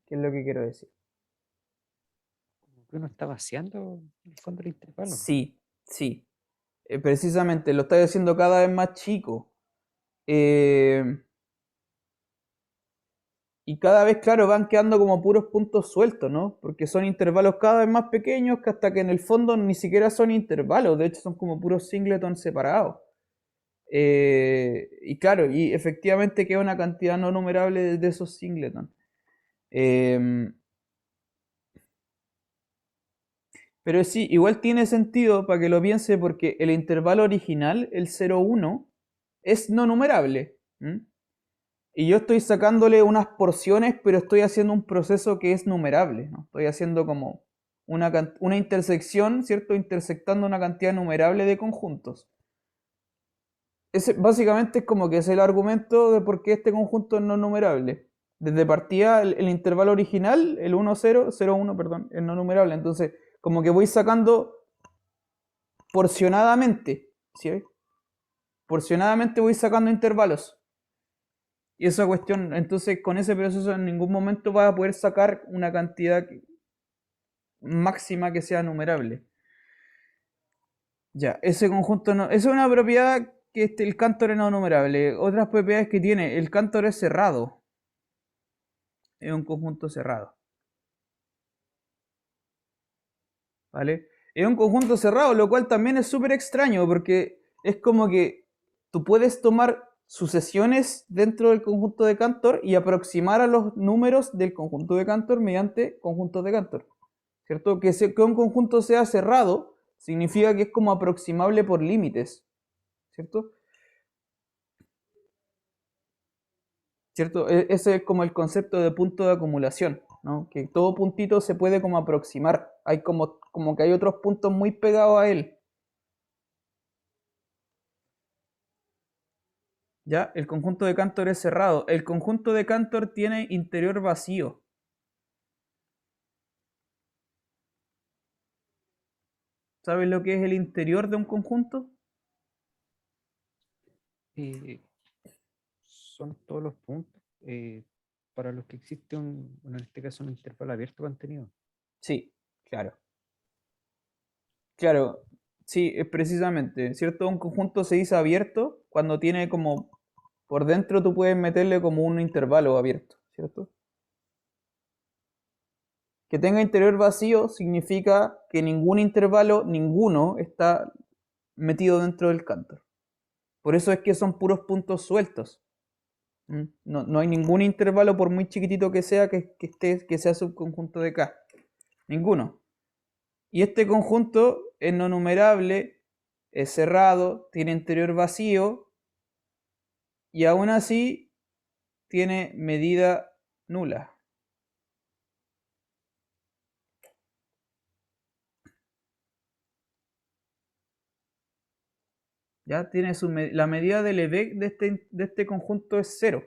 ¿Qué es lo que quiero decir? porque uno está vaciando el fondo del intervalo. Sí, sí. Precisamente, lo estáis haciendo cada vez más chico. Eh, y cada vez, claro, van quedando como puros puntos sueltos, ¿no? Porque son intervalos cada vez más pequeños que hasta que en el fondo ni siquiera son intervalos, de hecho son como puros singletons separados. Y claro, y efectivamente queda una cantidad no numerable de esos singletons. Eh, pero sí, igual tiene sentido para que lo piense porque el intervalo original, el 0,1, es no numerable. ¿M? Y yo estoy sacándole unas porciones, pero estoy haciendo un proceso que es numerable, ¿no? Estoy haciendo como una intersección, ¿cierto? Intersectando una cantidad numerable de conjuntos. Ese, básicamente es como que es el argumento de por qué este conjunto es no numerable. Desde partida, el intervalo original, el 1, 0, 0, 1, perdón, es no numerable. Entonces, como que voy sacando porcionadamente, ¿sí? Porcionadamente voy sacando intervalos. Y esa cuestión, entonces con ese proceso en ningún momento vas a poder sacar una cantidad máxima que sea numerable. Ya, ese conjunto no. Esa es una propiedad que el Cantor es no numerable. Otras propiedades que tiene, el Cantor es cerrado. Es un conjunto cerrado. ¿Vale? Es un conjunto cerrado, lo cual también es súper extraño porque es como que tú puedes tomar sucesiones dentro del conjunto de Cantor y aproximar a los números del conjunto de Cantor mediante conjuntos de Cantor. ¿Cierto? Que un conjunto sea cerrado significa que es como aproximable por límites. ¿Cierto? ¿Cierto? Ese es como el concepto de punto de acumulación, ¿no? Que todo puntito se puede como aproximar. Hay como que hay otros puntos muy pegados a él. ¿Ya? El conjunto de Cantor es cerrado. El conjunto de Cantor tiene interior vacío. ¿Sabes lo que es el interior de un conjunto? Eh, son todos los puntos para los que existe en este caso, un intervalo abierto contenido. Sí, claro. Claro, sí, es precisamente. ¿Cierto? Un conjunto se dice abierto cuando tiene como por dentro tú puedes meterle como un intervalo abierto, ¿cierto? Que tenga interior vacío significa que ningún intervalo, ninguno, está metido dentro del Cantor. Por eso es que son puros puntos sueltos. No, no hay ningún intervalo, por muy chiquitito que sea, que sea subconjunto de K. Ninguno. Y este conjunto es no numerable, es cerrado, tiene interior vacío y aún así tiene medida nula. ¿Ya? Tiene la medida del Lebesgue de este conjunto es cero.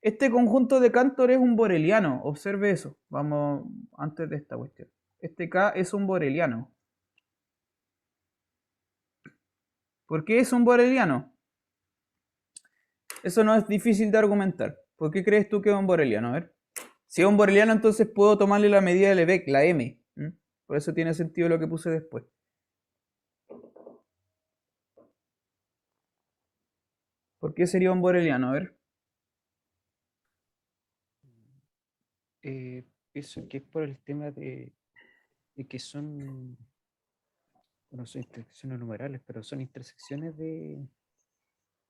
Este conjunto de Cantor es un boreliano, observe eso. Vamos antes de esta cuestión. Este K es un boreliano. ¿Por qué es un boreliano? Eso no es difícil de argumentar. ¿Por qué crees tú que es un boreliano? A ver. Si es un boreliano, entonces puedo tomarle la medida de Lebesgue, la M. Por eso tiene sentido lo que puse después. ¿Por qué sería un boreliano? A ver. Pienso que es por el tema de que son, no son intersecciones numerales, pero son intersecciones de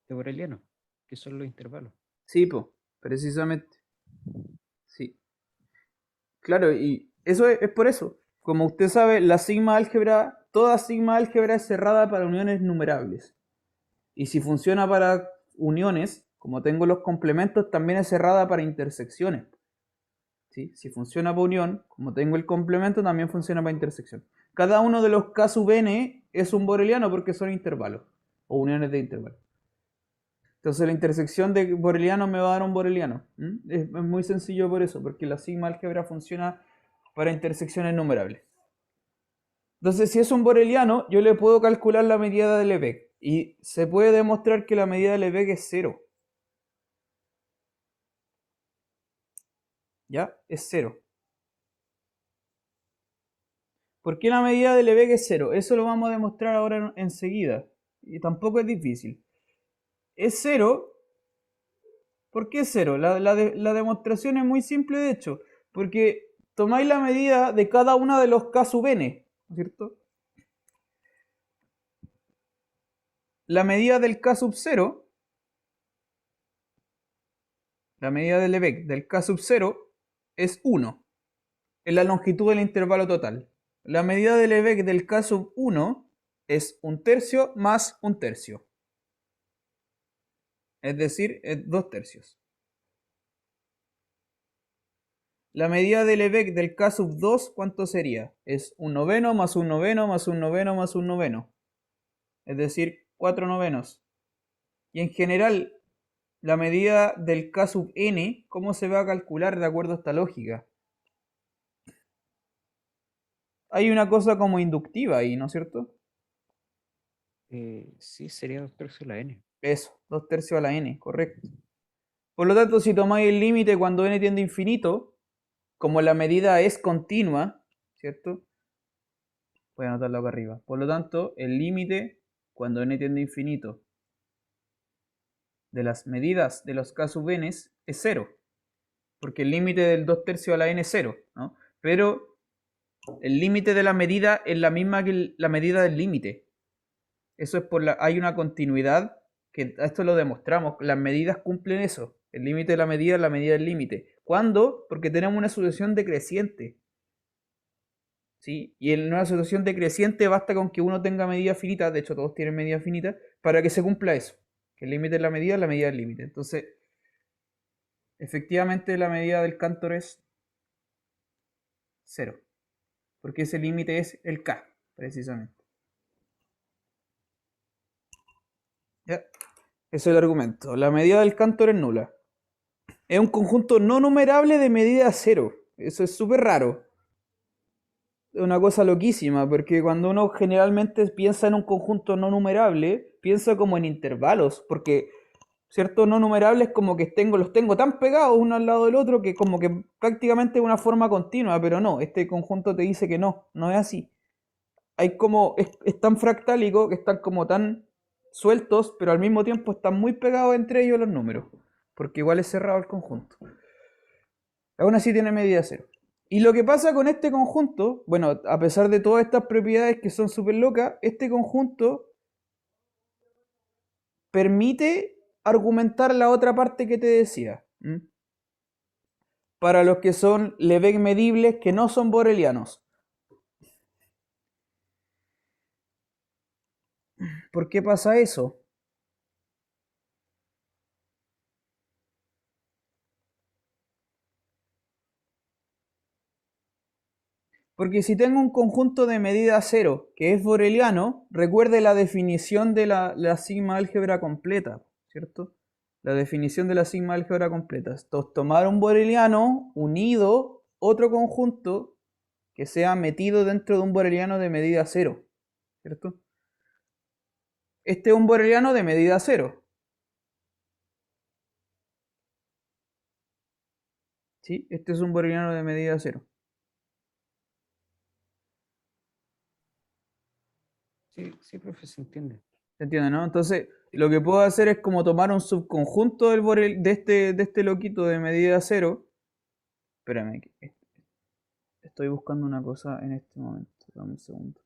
Boreliano, que son los intervalos. Sí, pues, precisamente. Sí. Claro, y eso es por eso. Como usted sabe, la sigma álgebra, toda sigma álgebra es cerrada para uniones numerables. Y si funciona para uniones, como tengo los complementos, también es cerrada para intersecciones. ¿Sí? Si funciona para unión, como tengo el complemento, también funciona para intersección. Cada uno de los K sub n es un boreliano porque son intervalos o uniones de intervalos. Entonces la intersección de boreliano me va a dar un boreliano. Es muy sencillo por eso, porque la sigma álgebra funciona para intersecciones numerables. Entonces, si es un boreliano, yo le puedo calcular la medida de Lebesgue. Y se puede demostrar que la medida de Lebesgue es cero. ¿Ya? Es cero. ¿Por qué la medida de Lebesgue es 0? Eso lo vamos a demostrar ahora enseguida. Y tampoco es difícil. Es 0. ¿Por qué es 0? La demostración es muy simple, de hecho. Porque tomáis la medida de cada uno de los K sub n, ¿no es cierto? La medida del K sub 0, la medida del Lebesgue del K sub 0 es 1. Es la longitud del intervalo total. La medida del Lebesgue del K sub 1 es 1/3 más 1/3. Es decir, es 2/3. La medida del Lebesgue del K sub 2, ¿cuánto sería? Es 1/9 más 1/9 más 1/9 más 1/9. Es decir, 4/9. Y en general, la medida del K sub n, ¿cómo se va a calcular de acuerdo a esta lógica? Hay una cosa como inductiva ahí, ¿no es cierto? Sí, sería 2/3 de la n. Eso, 2/3 a la n, correcto. Por lo tanto, si tomáis el límite cuando n tiende a infinito, como la medida es continua, ¿cierto? Voy a anotarlo acá arriba. Por lo tanto, el límite cuando n tiende a infinito de las medidas de los K sub n es 0. Porque el límite del 2/3 a la n es 0, ¿no? Pero el límite de la medida es la misma que la medida del límite. Eso es hay una continuidad, que esto lo demostramos, las medidas cumplen eso. El límite de la medida es la medida del límite. ¿Cuándo? Porque tenemos una sucesión decreciente. ¿Sí? Y en una sucesión decreciente basta con que uno tenga medida finita, de hecho todos tienen medida finita, para que se cumpla eso. Que el límite es la medida del límite. Entonces, efectivamente la medida del Cantor es 0. Porque ese límite es el K, precisamente. ¿Ya? Ese es el argumento. La medida del Cantor es nula. Es un conjunto no numerable de medida 0. Eso es súper raro. Es una cosa loquísima, porque cuando uno generalmente piensa en un conjunto no numerable, piensa como en intervalos, porque ciertos no numerables como que los tengo tan pegados uno al lado del otro que como que prácticamente es una forma continua, pero no, este conjunto te dice que no es así. Hay como, es tan fractálico que están como tan sueltos, pero al mismo tiempo están muy pegados entre ellos los números, porque igual es cerrado el conjunto. Aún así tiene medida 0. Y lo que pasa con este conjunto, bueno, a pesar de todas estas propiedades que son súper locas, este conjunto permite argumentar la otra parte que te decía. Para los que son Lebesgue medibles que no son borelianos. ¿Por qué pasa eso? Porque si tengo un conjunto de medida 0 que es boreliano, recuerde la definición de la sigma álgebra completa, ¿cierto? La definición de la sigma álgebra completa. Entonces, tomar un boreliano unido otro conjunto que sea metido dentro de un boreliano de medida 0, ¿cierto? Este es un boreliano de medida 0. ¿Sí? Este es un boreliano de medida 0. Sí, sí, profe, se entiende. ¿Se entiende, no? Entonces, lo que puedo hacer es como tomar un subconjunto de este loquito de medida 0. Espérame, estoy buscando una cosa en este momento. Dame un segundo.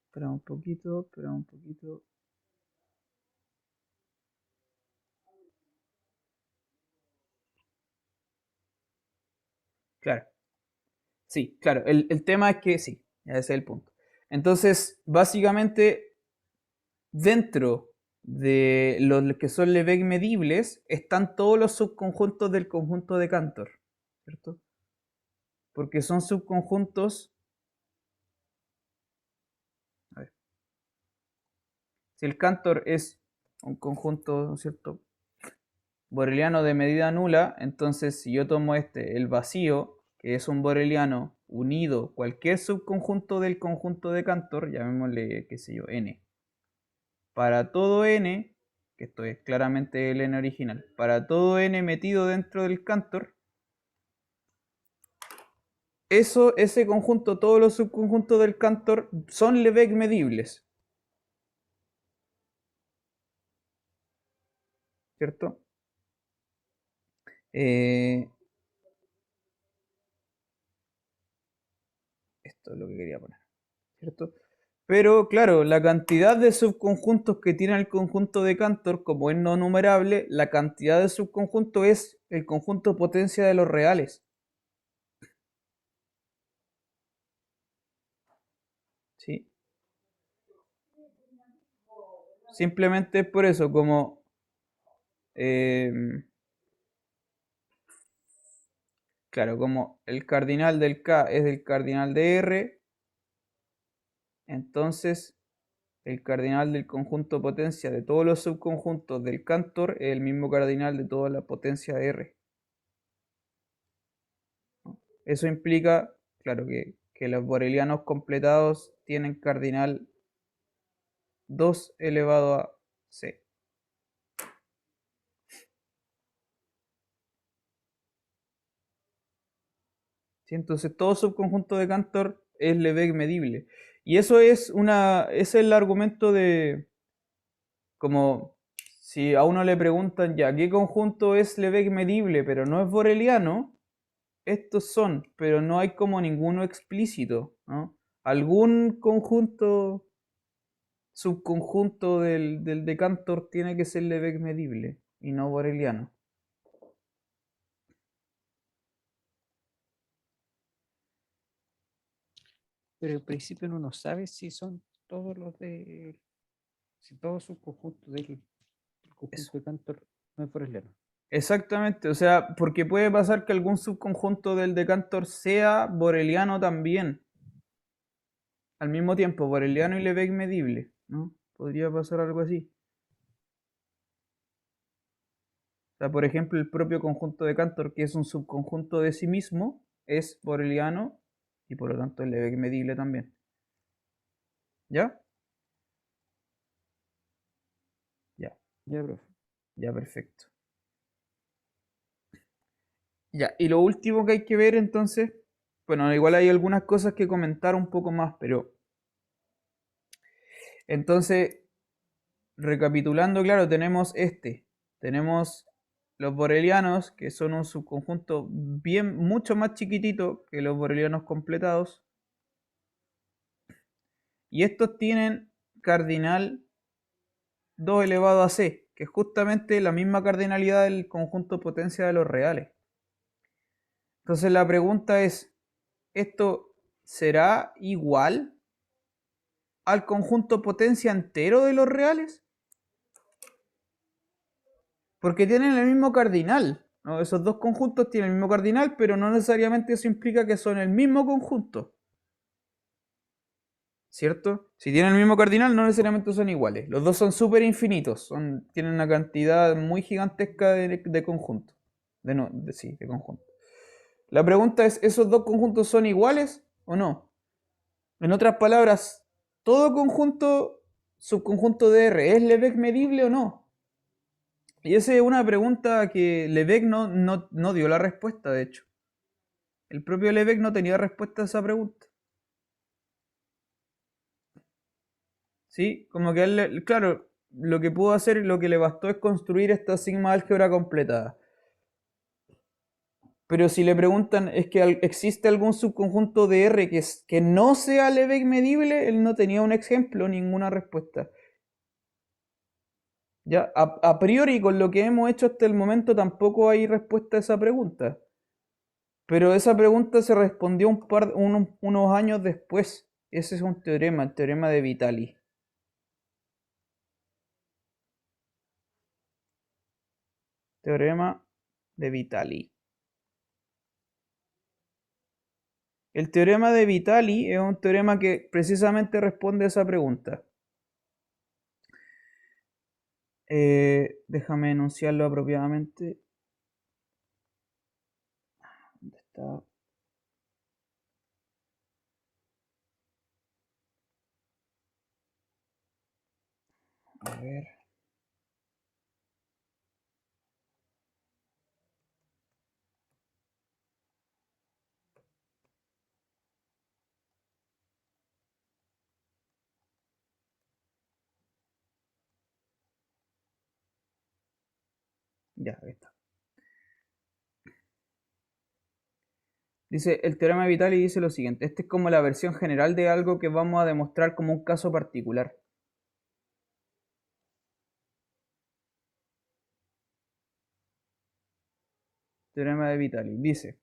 Espera un poquito, espera un poquito. Claro, sí, claro. El tema es que sí, ese es el punto. Entonces, básicamente, dentro de los que son Lebesgue medibles, están todos los subconjuntos del conjunto de Cantor, ¿cierto? Porque son subconjuntos. A ver, si el Cantor es un conjunto, ¿no es cierto?, boreliano de medida nula, entonces si yo tomo el vacío, que es un boreliano unido cualquier subconjunto del conjunto de Cantor, llamémosle, qué sé yo, n. Para todo n, que esto es claramente el n original, para todo n metido dentro del Cantor, ese conjunto, todos los subconjuntos del Cantor son Lebesgue medibles. ¿Cierto? Esto es lo que quería poner. ¿Cierto? Pero claro, la cantidad de subconjuntos que tiene el conjunto de Cantor, como es no numerable, la cantidad de subconjuntos es el conjunto potencia de los reales. ¿Sí? Simplemente es por eso, como claro, como el cardinal del K es el cardinal de R, entonces el cardinal del conjunto potencia de todos los subconjuntos del Cantor es el mismo cardinal de toda la potencia de R. Eso implica, claro, que los borelianos completados tienen cardinal 2 elevado a C. ¿Sí? Entonces todo subconjunto de Cantor es Lebesgue medible. Y eso es ese es el argumento de, como si a uno le preguntan ya, ¿qué conjunto es Lebesgue medible pero no es boreliano? Estos son, pero no hay como ninguno explícito, ¿no? Algún conjunto, subconjunto del de Cantor tiene que ser Lebesgue medible y no boreliano. Pero en principio uno no sabe si son todos los de. Si todos sus conjuntos del Eso. conjunto de Cantor no es boreliano. Exactamente, o sea, porque puede pasar que algún subconjunto del de Cantor sea boreliano también, al mismo tiempo, boreliano y Lebesgue medible, ¿no? Podría pasar algo así. O sea, por ejemplo, el propio conjunto de Cantor, que es un subconjunto de sí mismo, es boreliano y por lo tanto es Lebesgue medible también. ¿Ya? Ya, Ya, profe. ya, perfecto. Ya, y lo último que hay que ver entonces, bueno, igual hay algunas cosas que comentar un poco más, pero entonces, recapitulando, claro, tenemos los borelianos, que son un subconjunto bien, mucho más chiquitito que los borelianos completados, y estos tienen cardinal 2 elevado a c, que es justamente la misma cardinalidad del conjunto potencia de los reales. Entonces la pregunta es, ¿esto será igual al conjunto potencia entero de los reales? Porque tienen el mismo cardinal, ¿no? Esos dos conjuntos tienen el mismo cardinal, pero no necesariamente eso implica que son el mismo conjunto. ¿Cierto? Si tienen el mismo cardinal, no necesariamente son iguales. Los dos son súper infinitos, tienen una cantidad muy gigantesca de conjuntos. Sí, de conjuntos. La pregunta es, ¿esos dos conjuntos son iguales o no? En otras palabras, ¿todo conjunto, subconjunto de R, es Lebesgue medible o no? Y esa es una pregunta que Lebesgue no dio la respuesta, de hecho. El propio Lebesgue no tenía respuesta a esa pregunta. ¿Sí? Como que él, claro, lo que pudo hacer, lo que le bastó es construir esta sigma álgebra completada. Pero si le preguntan, ¿es que existe algún subconjunto de R que no sea Lebesgue medible? Él no tenía un ejemplo, ninguna respuesta. Ya, a priori, con lo que hemos hecho hasta el momento, tampoco hay respuesta a esa pregunta. Pero esa pregunta se respondió unos años después. Ese es un teorema, el teorema de Vitali. Teorema de Vitali. El teorema de Vitali es un teorema que precisamente responde a esa pregunta. Déjame enunciarlo apropiadamente. ¿Dónde está? A ver. Ya, ahí está. Dice, el teorema de Vitali dice lo siguiente. Este es como la versión general de algo que vamos a demostrar como un caso particular. Teorema de Vitali. Dice,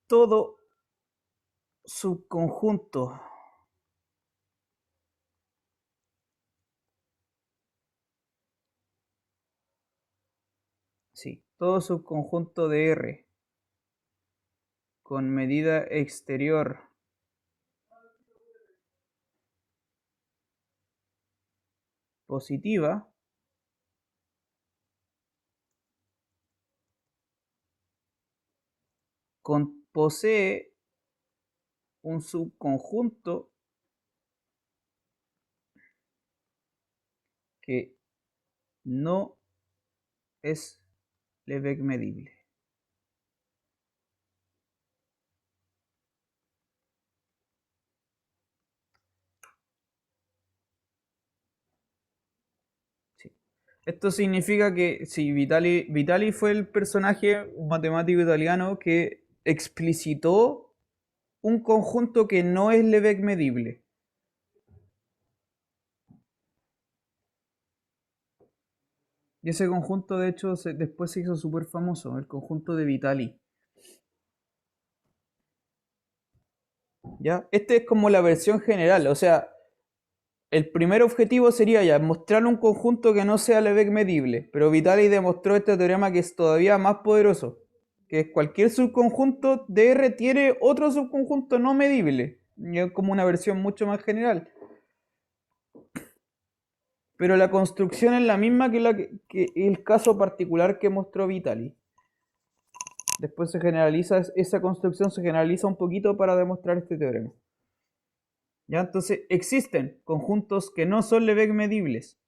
todo subconjunto todo subconjunto de R con medida exterior positiva posee un subconjunto que no es Lebesgue medible. Sí. Esto significa que si Vitali fue el personaje, un matemático italiano que explicitó un conjunto que no es Lebesgue medible. Y ese conjunto, de hecho, después se hizo súper famoso, el conjunto de Vitali. ¿Ya? Este es como la versión general, o sea, el primer objetivo sería ya mostrar un conjunto que no sea Lebesgue medible, pero Vitali demostró este teorema que es todavía más poderoso, que cualquier subconjunto de R tiene otro subconjunto no medible, y es como una versión mucho más general. Pero la construcción es la misma que el caso particular que mostró Vitali. Después se generaliza, esa construcción se generaliza un poquito para demostrar este teorema. ¿Ya? Entonces existen conjuntos que no son Lebesgue medibles.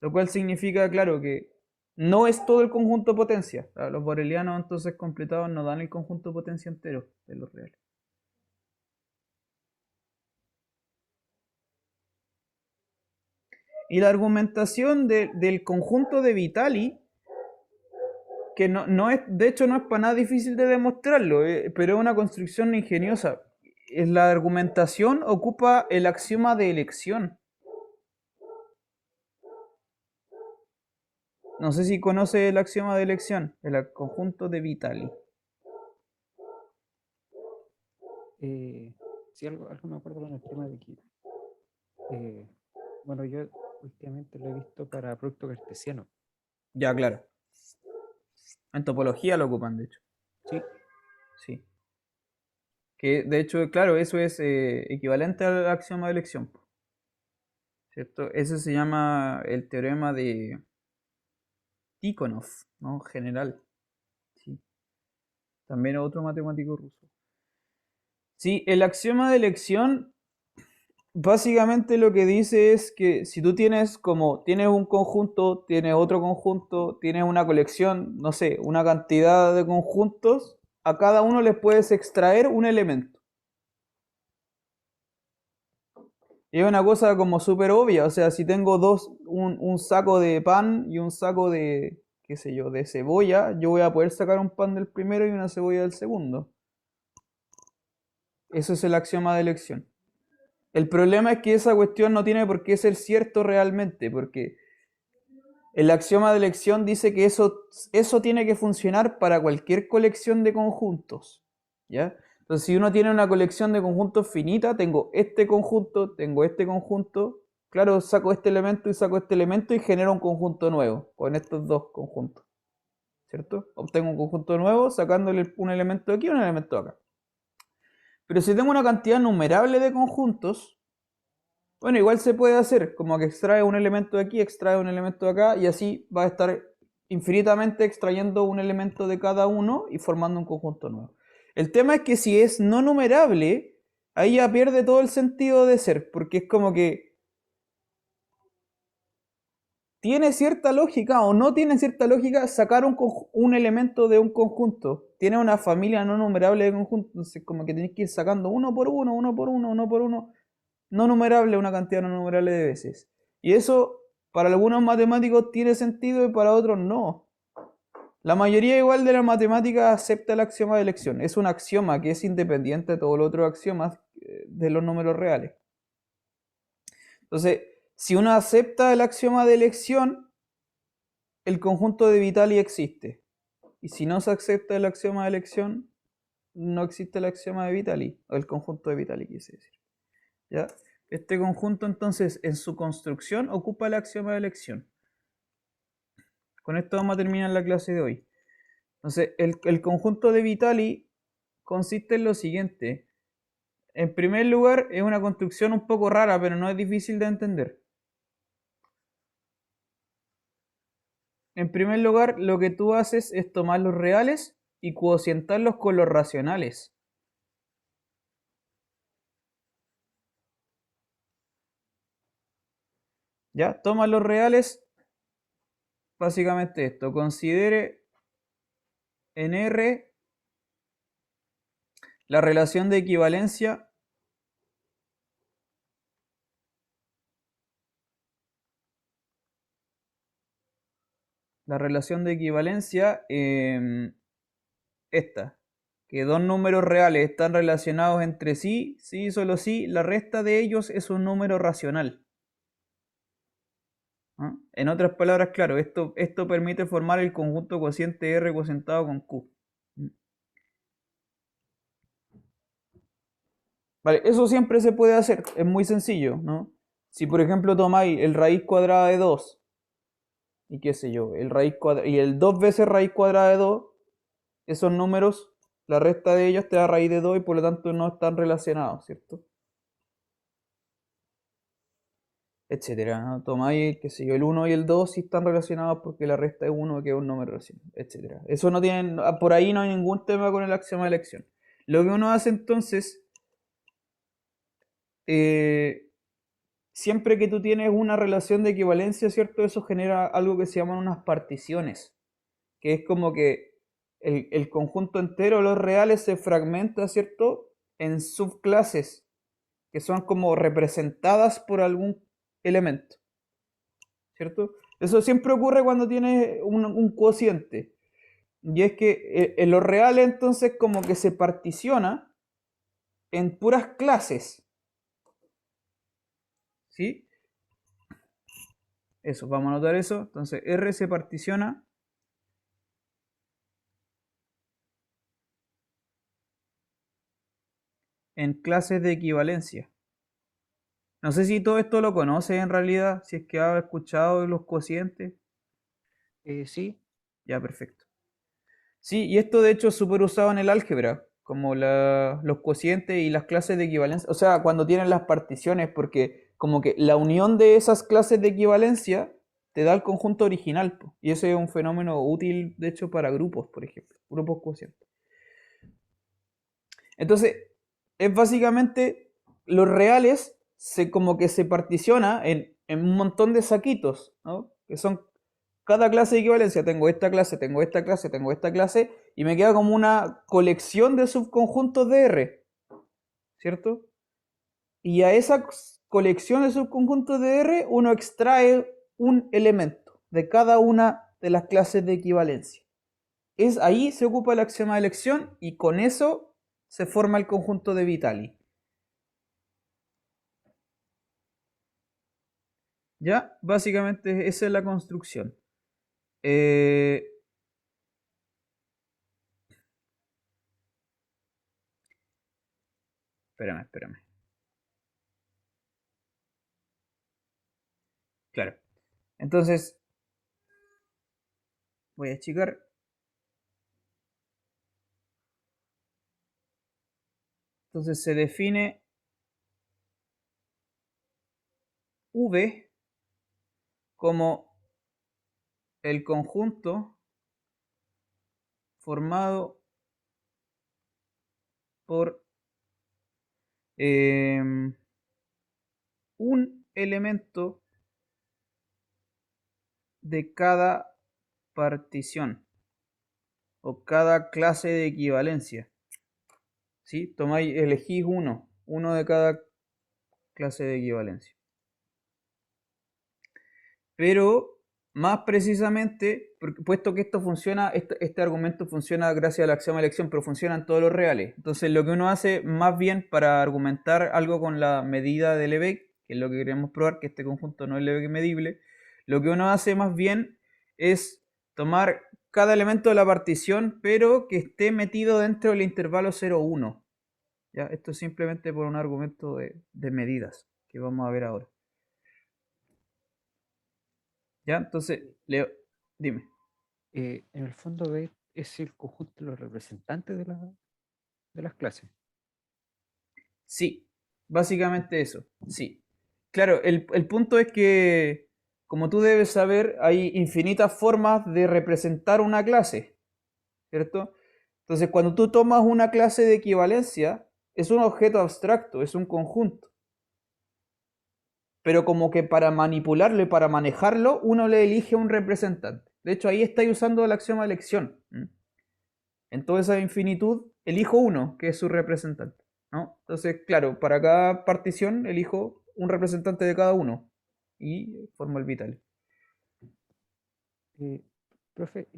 Lo cual significa, claro, que no es todo el conjunto potencia. Los borelianos entonces completados no dan el conjunto potencia entero de los reales. Y la argumentación del conjunto de Vitali, que no es, de hecho no es para nada difícil de demostrarlo, pero es una construcción ingeniosa. La argumentación ocupa el axioma de elección. No sé si conoce el axioma de elección, el conjunto de Vitali. Sí, algo me acuerdo con el tema de que, bueno, yo últimamente lo he visto para producto cartesiano. Ya, claro. En topología lo ocupan, de hecho. Sí. Sí. Que de hecho, claro, eso es equivalente al axioma de elección. ¿Cierto? Ese se llama el teorema de Tikhonov, ¿no? General. Sí. También otro matemático ruso. Sí, el axioma de elección básicamente lo que dice es que si tú tienes un conjunto, tienes otro conjunto, tienes una colección, no sé, una cantidad de conjuntos, a cada uno les puedes extraer un elemento. Y es una cosa como súper obvia, o sea, si tengo un saco de pan y un saco de, qué sé yo, de cebolla, yo voy a poder sacar un pan del primero y una cebolla del segundo. Eso es el axioma de elección. El problema es que esa cuestión no tiene por qué ser cierto realmente, porque el axioma de elección dice que eso tiene que funcionar para cualquier colección de conjuntos. ¿Ya? Entonces, si uno tiene una colección de conjuntos finita, tengo este conjunto, claro, saco este elemento y genero un conjunto nuevo con estos dos conjuntos. ¿Cierto? Obtengo un conjunto nuevo sacándole un elemento de aquí y un elemento de acá. Pero si tengo una cantidad numerable de conjuntos, bueno, igual se puede hacer, como que extrae un elemento de aquí, extrae un elemento de acá, y así va a estar infinitamente extrayendo un elemento de cada uno y formando un conjunto nuevo. El tema es que si es no numerable, ahí ya pierde todo el sentido de ser, porque es como que tiene cierta lógica o no tiene cierta lógica sacar un elemento de un conjunto. Tiene una familia no numerable de conjuntos, entonces como que tenés que ir sacando uno por uno, uno por uno, uno por uno, no numerable, una cantidad no numerable de veces. Y eso para algunos matemáticos tiene sentido y para otros no. La mayoría igual de la matemática acepta el axioma de elección. Es un axioma que es independiente de todos los otros axiomas de los números reales. Entonces, si uno acepta el axioma de elección, el conjunto de Vitali existe. Y si no se acepta el axioma de elección, no existe el axioma de Vitali, o el conjunto de Vitali, quise decir. ¿Ya? Este conjunto entonces en su construcción ocupa el axioma de elección. Con esto vamos a terminar la clase de hoy. Entonces, el conjunto de Vitali consiste en lo siguiente. En primer lugar, es una construcción un poco rara, pero no es difícil de entender. En primer lugar, lo que tú haces es tomar los reales y cocientarlos con los racionales. ¿Ya? Toma los reales, básicamente esto. Considere en R la relación de equivalencia esta, que dos números reales están relacionados entre sí, sí, solo sí, la resta de ellos es un número racional. ¿Ah? En otras palabras, claro, esto permite formar el conjunto cociente R cocientado con Q. Vale, eso siempre se puede hacer, es muy sencillo, ¿no? Si por ejemplo tomáis el raíz cuadrada de 2 y qué sé yo, y el 2 veces raíz cuadrada de 2, esos números, la resta de ellos te da raíz de 2 y por lo tanto no están relacionados, ¿cierto? Etcétera, ¿no? Tomáis, qué sé yo, el uno y el 2 sí están relacionados porque la resta es uno que es un número racional, etcétera. Eso no tiene, por ahí no hay ningún tema con el axioma de elección. Lo que uno hace entonces, eh, siempre que tú tienes una relación de equivalencia, ¿cierto? Eso genera algo que se llaman unas particiones, que es como que el conjunto entero, los reales, se fragmenta, ¿cierto? En subclases, que son como representadas por algún elemento, ¿cierto? Eso siempre ocurre cuando tienes un cociente. Y es que en los reales entonces como que se particiona en puras clases, ¿sí? Eso, vamos a anotar eso. Entonces R se particiona en clases de equivalencia. No sé si todo esto lo conoces en realidad, si es que has escuchado los cocientes. Sí, Ya, perfecto. Sí, y esto de hecho es súper usado en el álgebra, como los cocientes y las clases de equivalencia. O sea, cuando tienen las particiones, porque como que la unión de esas clases de equivalencia te da el conjunto original, po. Y ese es un fenómeno útil, de hecho, para grupos, por ejemplo, grupos cocientes. Entonces, es básicamente los reales se como que se particiona en un montón de saquitos, ¿no? Que son cada clase de equivalencia. Tengo esta clase, tengo esta clase, tengo esta clase, y me queda como una colección de subconjuntos de R, ¿cierto? Y a esa colección de subconjuntos de R uno extrae un elemento de cada una de las clases de equivalencia. Ahí se ocupa el axioma de elección y con eso se forma el conjunto de Vitali. ¿Ya? Básicamente esa es la construcción. Eh, espérame. Claro. Entonces, voy a achicar. Entonces se define V como el conjunto formado por un elemento de cada partición o cada clase de equivalencia. ¿Sí? Tomáis, elegís uno de cada clase de equivalencia. Pero más precisamente, puesto que esto funciona, este argumento funciona gracias al axioma de elección, pero funciona en todos los reales. Entonces lo que uno hace más bien para argumentar algo con la medida de Lebesgue, que es lo que queremos probar, que este conjunto no es Lebesgue medible, lo que uno hace más bien es tomar cada elemento de la partición, pero que esté metido dentro del intervalo 0,1. ¿Ya? Esto es simplemente por un argumento de medidas que vamos a ver ahora. ¿Ya? Entonces, Leo, dime. En el fondo B es el conjunto de los representantes de las clases. Sí, básicamente eso, sí. Claro, el punto es que, como tú debes saber, hay infinitas formas de representar una clase, ¿cierto? Entonces, cuando tú tomas una clase de equivalencia, es un objeto abstracto, es un conjunto. Pero como que para manipularlo y para manejarlo, uno le elige un representante. De hecho, ahí estáis usando el axioma de elección. En toda esa infinitud, elijo uno, que es su representante, ¿no? Entonces, claro, para cada partición elijo un representante de cada uno y formo el vital. Eh, Profe,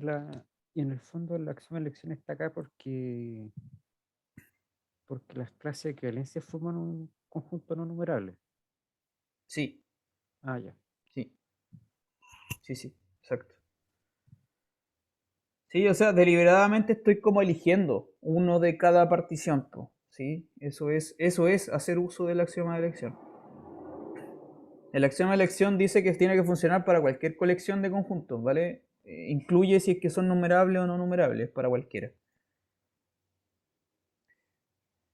y en el fondo la axioma de elección está acá porque las clases de equivalencia forman un conjunto no numerable. Sí, Ah, ya. sí, sí, exacto. Sí, o sea, deliberadamente estoy como eligiendo uno de cada partición, ¿sí? Eso es hacer uso del axioma de elección. El axioma de elección dice que tiene que funcionar para cualquier colección de conjuntos, ¿vale? Incluye si es que son numerables o no numerables, para cualquiera.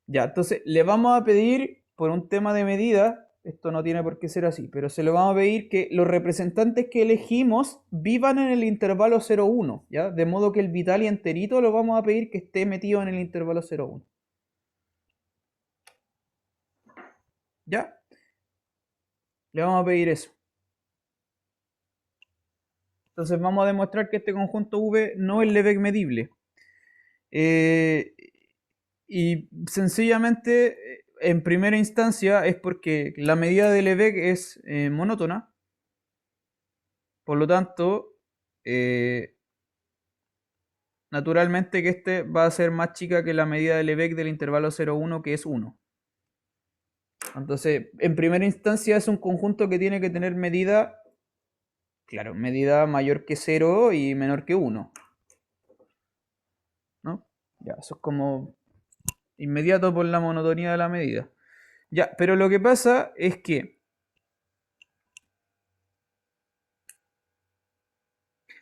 Ya, entonces le vamos a pedir, por un tema de medida, esto no tiene por qué ser así, pero se lo vamos a pedir que los representantes que elegimos vivan en el intervalo 0,1, ¿ya? De modo que el vital y enterito lo vamos a pedir que esté metido en el intervalo 0,1. ¿Ya? Le vamos a pedir eso. Entonces vamos a demostrar que este conjunto V no es Lebesgue medible. Y sencillamente, en primera instancia, es porque la medida de Lebesgue es monótona. Por lo tanto, naturalmente que este va a ser más chica que la medida de Lebesgue del intervalo 0,1, que es 1. Entonces, en primera instancia es un conjunto que tiene que tener medida, claro, medida mayor que 0 y menor que 1. ¿No? Ya, eso es como inmediato por la monotonía de la medida. Ya, pero lo que pasa es que,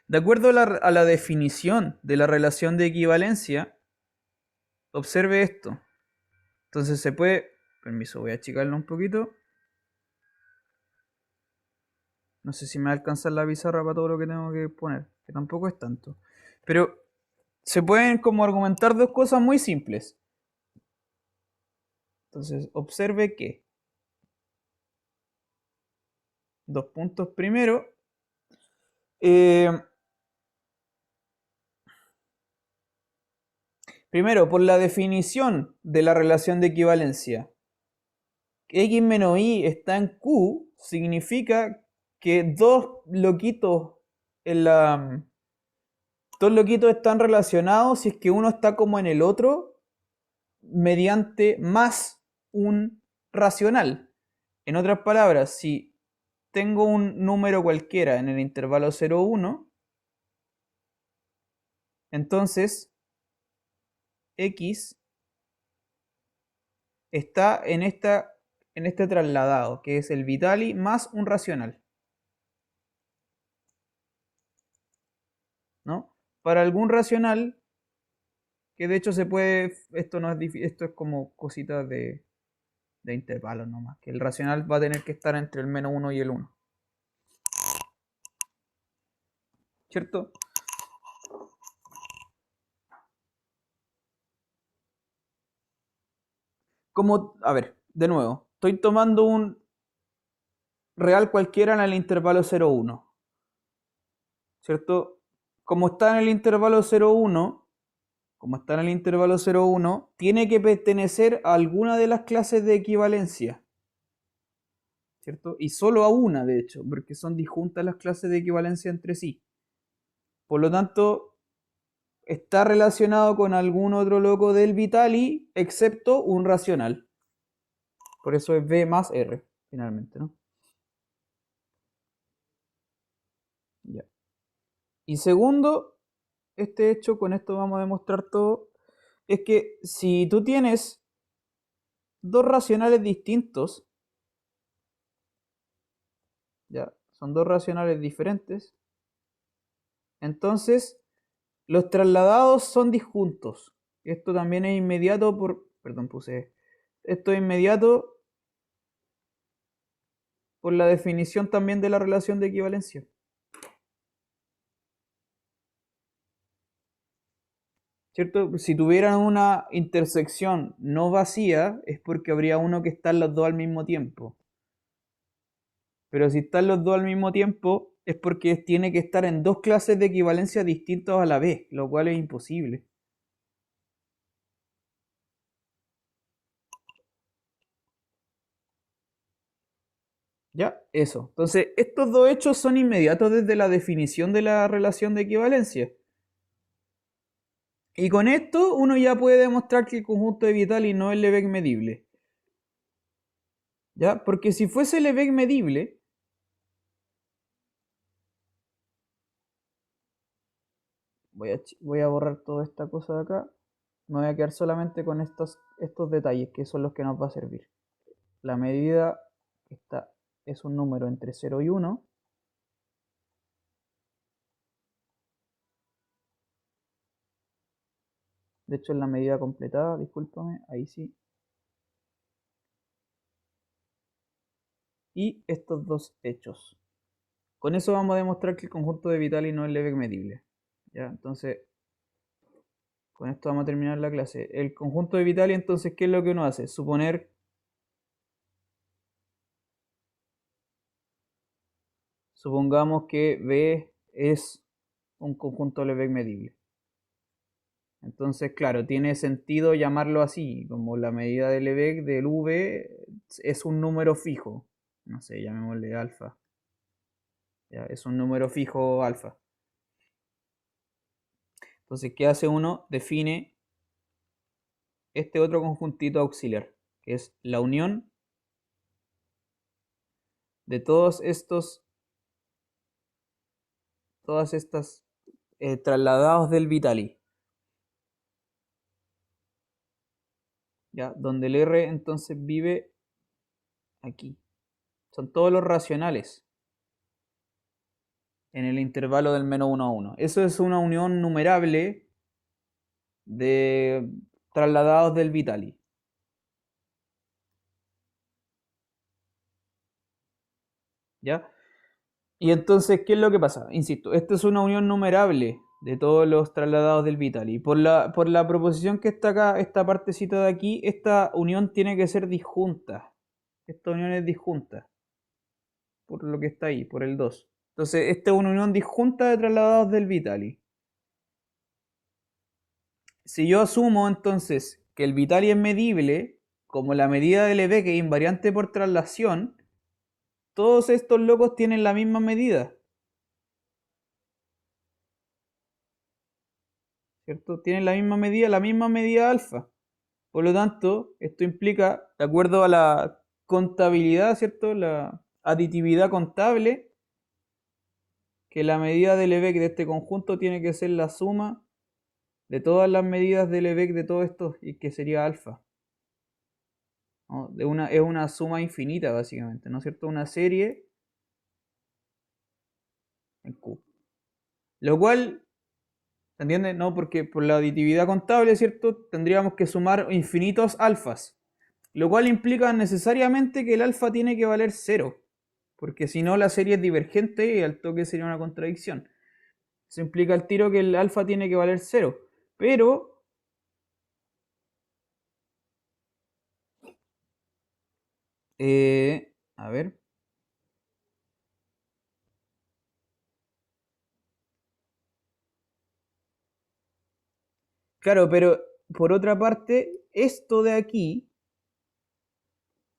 de acuerdo a la definición de la relación de equivalencia, observe esto. Entonces se puede, permiso, voy a achicarlo un poquito. No sé si me va a alcanzar la pizarra para todo lo que tengo que poner, que tampoco es tanto. Pero se pueden como argumentar dos cosas muy simples. Entonces, observe que, dos puntos primero, eh, primero, por la definición de la relación de equivalencia, X menos Y está en Q, significa que dos loquitos están relacionados si es que uno está como en el otro mediante más un racional. En otras palabras, si tengo un número cualquiera en el intervalo 0,1, entonces X está en este trasladado, que es el Vitali más un racional, ¿no? Para algún racional, que de hecho se puede, esto no es difícil, esto es como cositas de intervalos nomás, que el racional va a tener que estar entre el menos 1 y el 1, ¿cierto? Como, a ver, de nuevo, estoy tomando un real cualquiera en el intervalo 0,1, ¿cierto? Como está en el intervalo 0,1, tiene que pertenecer a alguna de las clases de equivalencia, ¿cierto? Y solo a una, de hecho, porque son disjuntas las clases de equivalencia entre sí. Por lo tanto, está relacionado con algún otro loco del Vitali, excepto un racional. Por eso es B más R, finalmente, ¿no? Ya. Y segundo, este hecho, con esto vamos a demostrar todo, es que si tú tienes dos racionales distintos, ya, son dos racionales diferentes, entonces los trasladados son disjuntos. Esto también es inmediato perdón, esto es inmediato por la definición también de la relación de equivalencia. ¿Cierto? Si tuvieran una intersección no vacía, es porque habría uno que están los dos al mismo tiempo. Pero si están los dos al mismo tiempo, es porque tiene que estar en dos clases de equivalencia distintas a la vez, lo cual es imposible. ¿Ya? Eso. Entonces, estos dos hechos son inmediatos desde la definición de la relación de equivalencia. Y con esto uno ya puede demostrar que el conjunto de Vitali no es Lebesgue medible. ¿Ya? Porque si fuese Lebesgue medible, voy a borrar toda esta cosa de acá. Me voy a quedar solamente con estos detalles, que son los que nos va a servir. La medida esta es un número entre 0 y 1. De hecho, es la medida completada, discúlpame, ahí sí. Y estos dos hechos. Con eso vamos a demostrar que el conjunto de Vitali no es Lebesgue medible. ¿Ya? Entonces, con esto vamos a terminar la clase. El conjunto de Vitali, entonces, ¿qué es lo que uno hace? Supongamos que B es un conjunto Lebesgue medible. Entonces, claro, tiene sentido llamarlo así, como la medida de Lebesgue del V es un número fijo. No sé, llamémosle alfa. Ya, es un número fijo alfa. Entonces, ¿qué hace uno? Define este otro conjuntito auxiliar, que es la unión de todas estas trasladados del Vitali. ¿Ya? Donde el R entonces vive aquí. Son todos los racionales en el intervalo del menos 1 a 1. Eso es una unión numerable de trasladados del Vitali. ¿Ya? Y entonces, ¿qué es lo que pasa? Insisto, esta es una unión numerable de todos los trasladados del Vitali. Por la proposición que está acá, esta partecita de aquí, esta unión tiene que ser disjunta. Esta unión es disjunta. Por lo que está ahí, por el 2. Entonces, esta es una unión disjunta de trasladados del Vitali. Si yo asumo entonces que el Vitali es medible, como la medida de Lebesgue que es invariante por traslación, todos estos locos tienen la misma medida. ¿Cierto? Tienen la misma medida alfa. Por lo tanto, esto implica, de acuerdo a la contabilidad, ¿cierto? La aditividad contable, que la medida de Lebesgue de este conjunto tiene que ser la suma de todas las medidas de Lebesgue de todo esto, y que sería alfa. ¿No? Es una suma infinita, básicamente, ¿no es cierto? Una serie en Q. Lo cual, ¿se entiende? No, porque por la aditividad contable, ¿cierto? Tendríamos que sumar infinitos alfas. Lo cual implica necesariamente que el alfa tiene que valer 0. Porque si no, la serie es divergente y al toque sería una contradicción. Eso implica al tiro que el alfa tiene que valer 0. Pero A ver. Claro, pero por otra parte, esto de aquí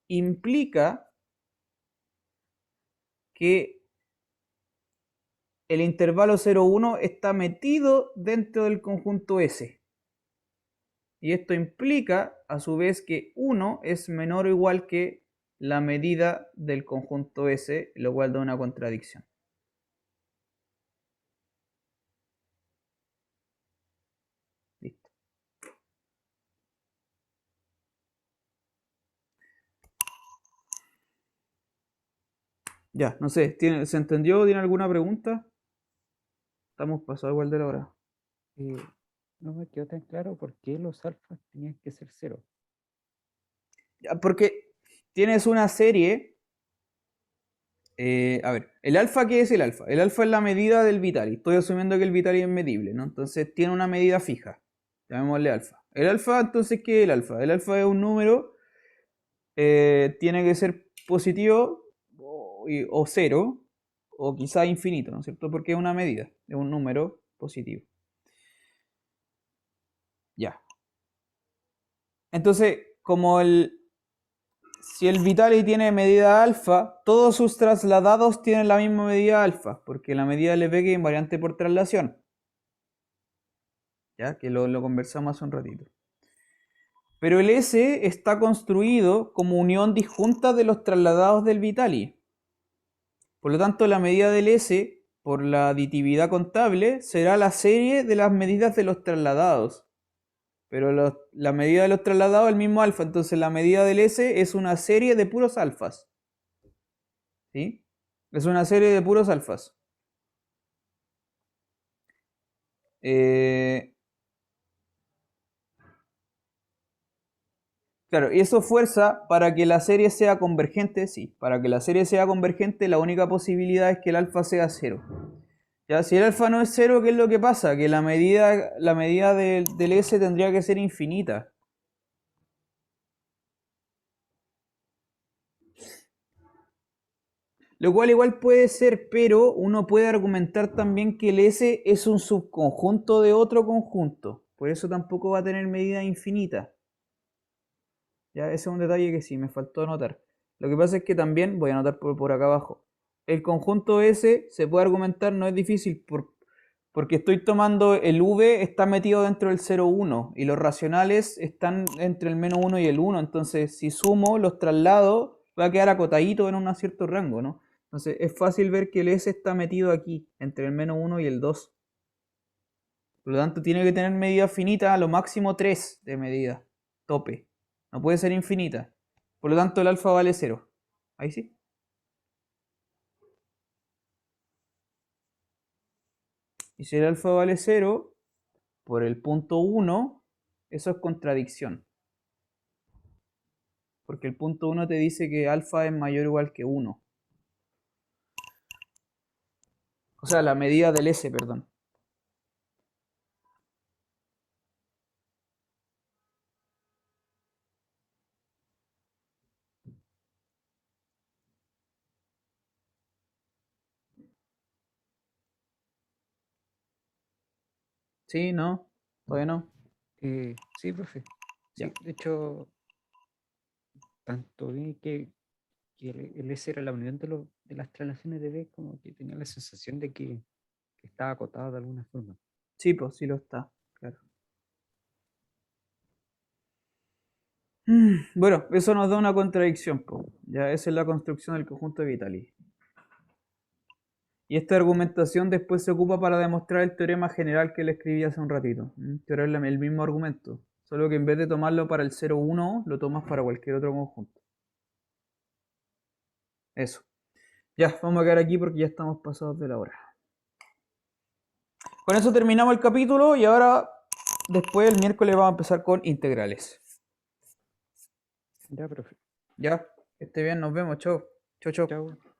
implica que el intervalo 0,1 está metido dentro del conjunto S. Y esto implica, a su vez, que 1 es menor o igual que la medida del conjunto S, lo cual da una contradicción. Listo. Ya, no sé, ¿se entendió? ¿Tiene alguna pregunta? Estamos pasados igual de la hora. No me quedó tan claro por qué los alfas tenían que ser cero. Ya, porque tienes una serie. A ver, ¿el alfa qué es el alfa? El alfa es la medida del Vitali. Estoy asumiendo que el Vitali es medible, ¿no? Entonces tiene una medida fija. Llamémosle alfa. El alfa, entonces, ¿qué es el alfa? El alfa es un número, tiene que ser positivo o cero, o quizá infinito, ¿no es cierto? Porque es una medida, es un número positivo. Ya. Entonces, si el Vitali tiene medida alfa, todos sus trasladados tienen la misma medida alfa, porque la medida LP es invariante por traslación. Ya que lo conversamos hace un ratito. Pero el S está construido como unión disjunta de los trasladados del Vitali. Por lo tanto, la medida del S, por la aditividad contable, será la serie de las medidas de los trasladados. Pero la medida de los trasladados es el mismo alfa, entonces la medida del S es una serie de puros alfas. ¿Sí? Es una serie de puros alfas. Claro, y eso fuerza para que la serie sea convergente, sí. Para que la serie sea convergente, la única posibilidad es que el alfa sea cero. Ya, si el alfa no es cero, ¿qué es lo que pasa? Que la medida del S tendría que ser infinita. Lo cual igual puede ser, pero uno puede argumentar también que el S es un subconjunto de otro conjunto. Por eso tampoco va a tener medida infinita. Ya, ese es un detalle que sí, me faltó anotar. Lo que pasa es que también, voy a anotar por acá abajo, el conjunto S se puede argumentar, no es difícil, porque estoy tomando el V está metido dentro del 0,1 y los racionales están entre el -1 y el 1, entonces si sumo los traslados va a quedar acotadito en un cierto rango, ¿no? Entonces es fácil ver que el S está metido aquí, entre el -1 y el 2. Por lo tanto tiene que tener medida finita, a lo máximo 3 de medida, tope. No puede ser infinita. Por lo tanto el alfa vale 0. Ahí sí. Y si el alfa vale 0, por el punto 1, eso es contradicción. Porque el punto 1 te dice que alfa es mayor o igual que 1. O sea, la medida del S, perdón. Sí, no, todavía no. Sí, profe. Ya. Sí, de hecho, tanto vi que el S era la unión de las traslaciones de B, como que tenía la sensación de que estaba acotado de alguna forma. Sí, pues sí lo está. Claro. Bueno, eso nos da una contradicción, po. Ya esa es la construcción del conjunto de Vitali. Y esta argumentación después se ocupa para demostrar el teorema general que le escribí hace un ratito. Que era el mismo argumento, solo que en vez de tomarlo para el 0,1, lo tomas para cualquier otro conjunto. Eso. Ya, vamos a quedar aquí porque ya estamos pasados de la hora. Con eso terminamos el capítulo y ahora, después el miércoles vamos a empezar con integrales. Ya, profe. Ya, que esté bien, nos vemos, chao. Chao, chao. Chao.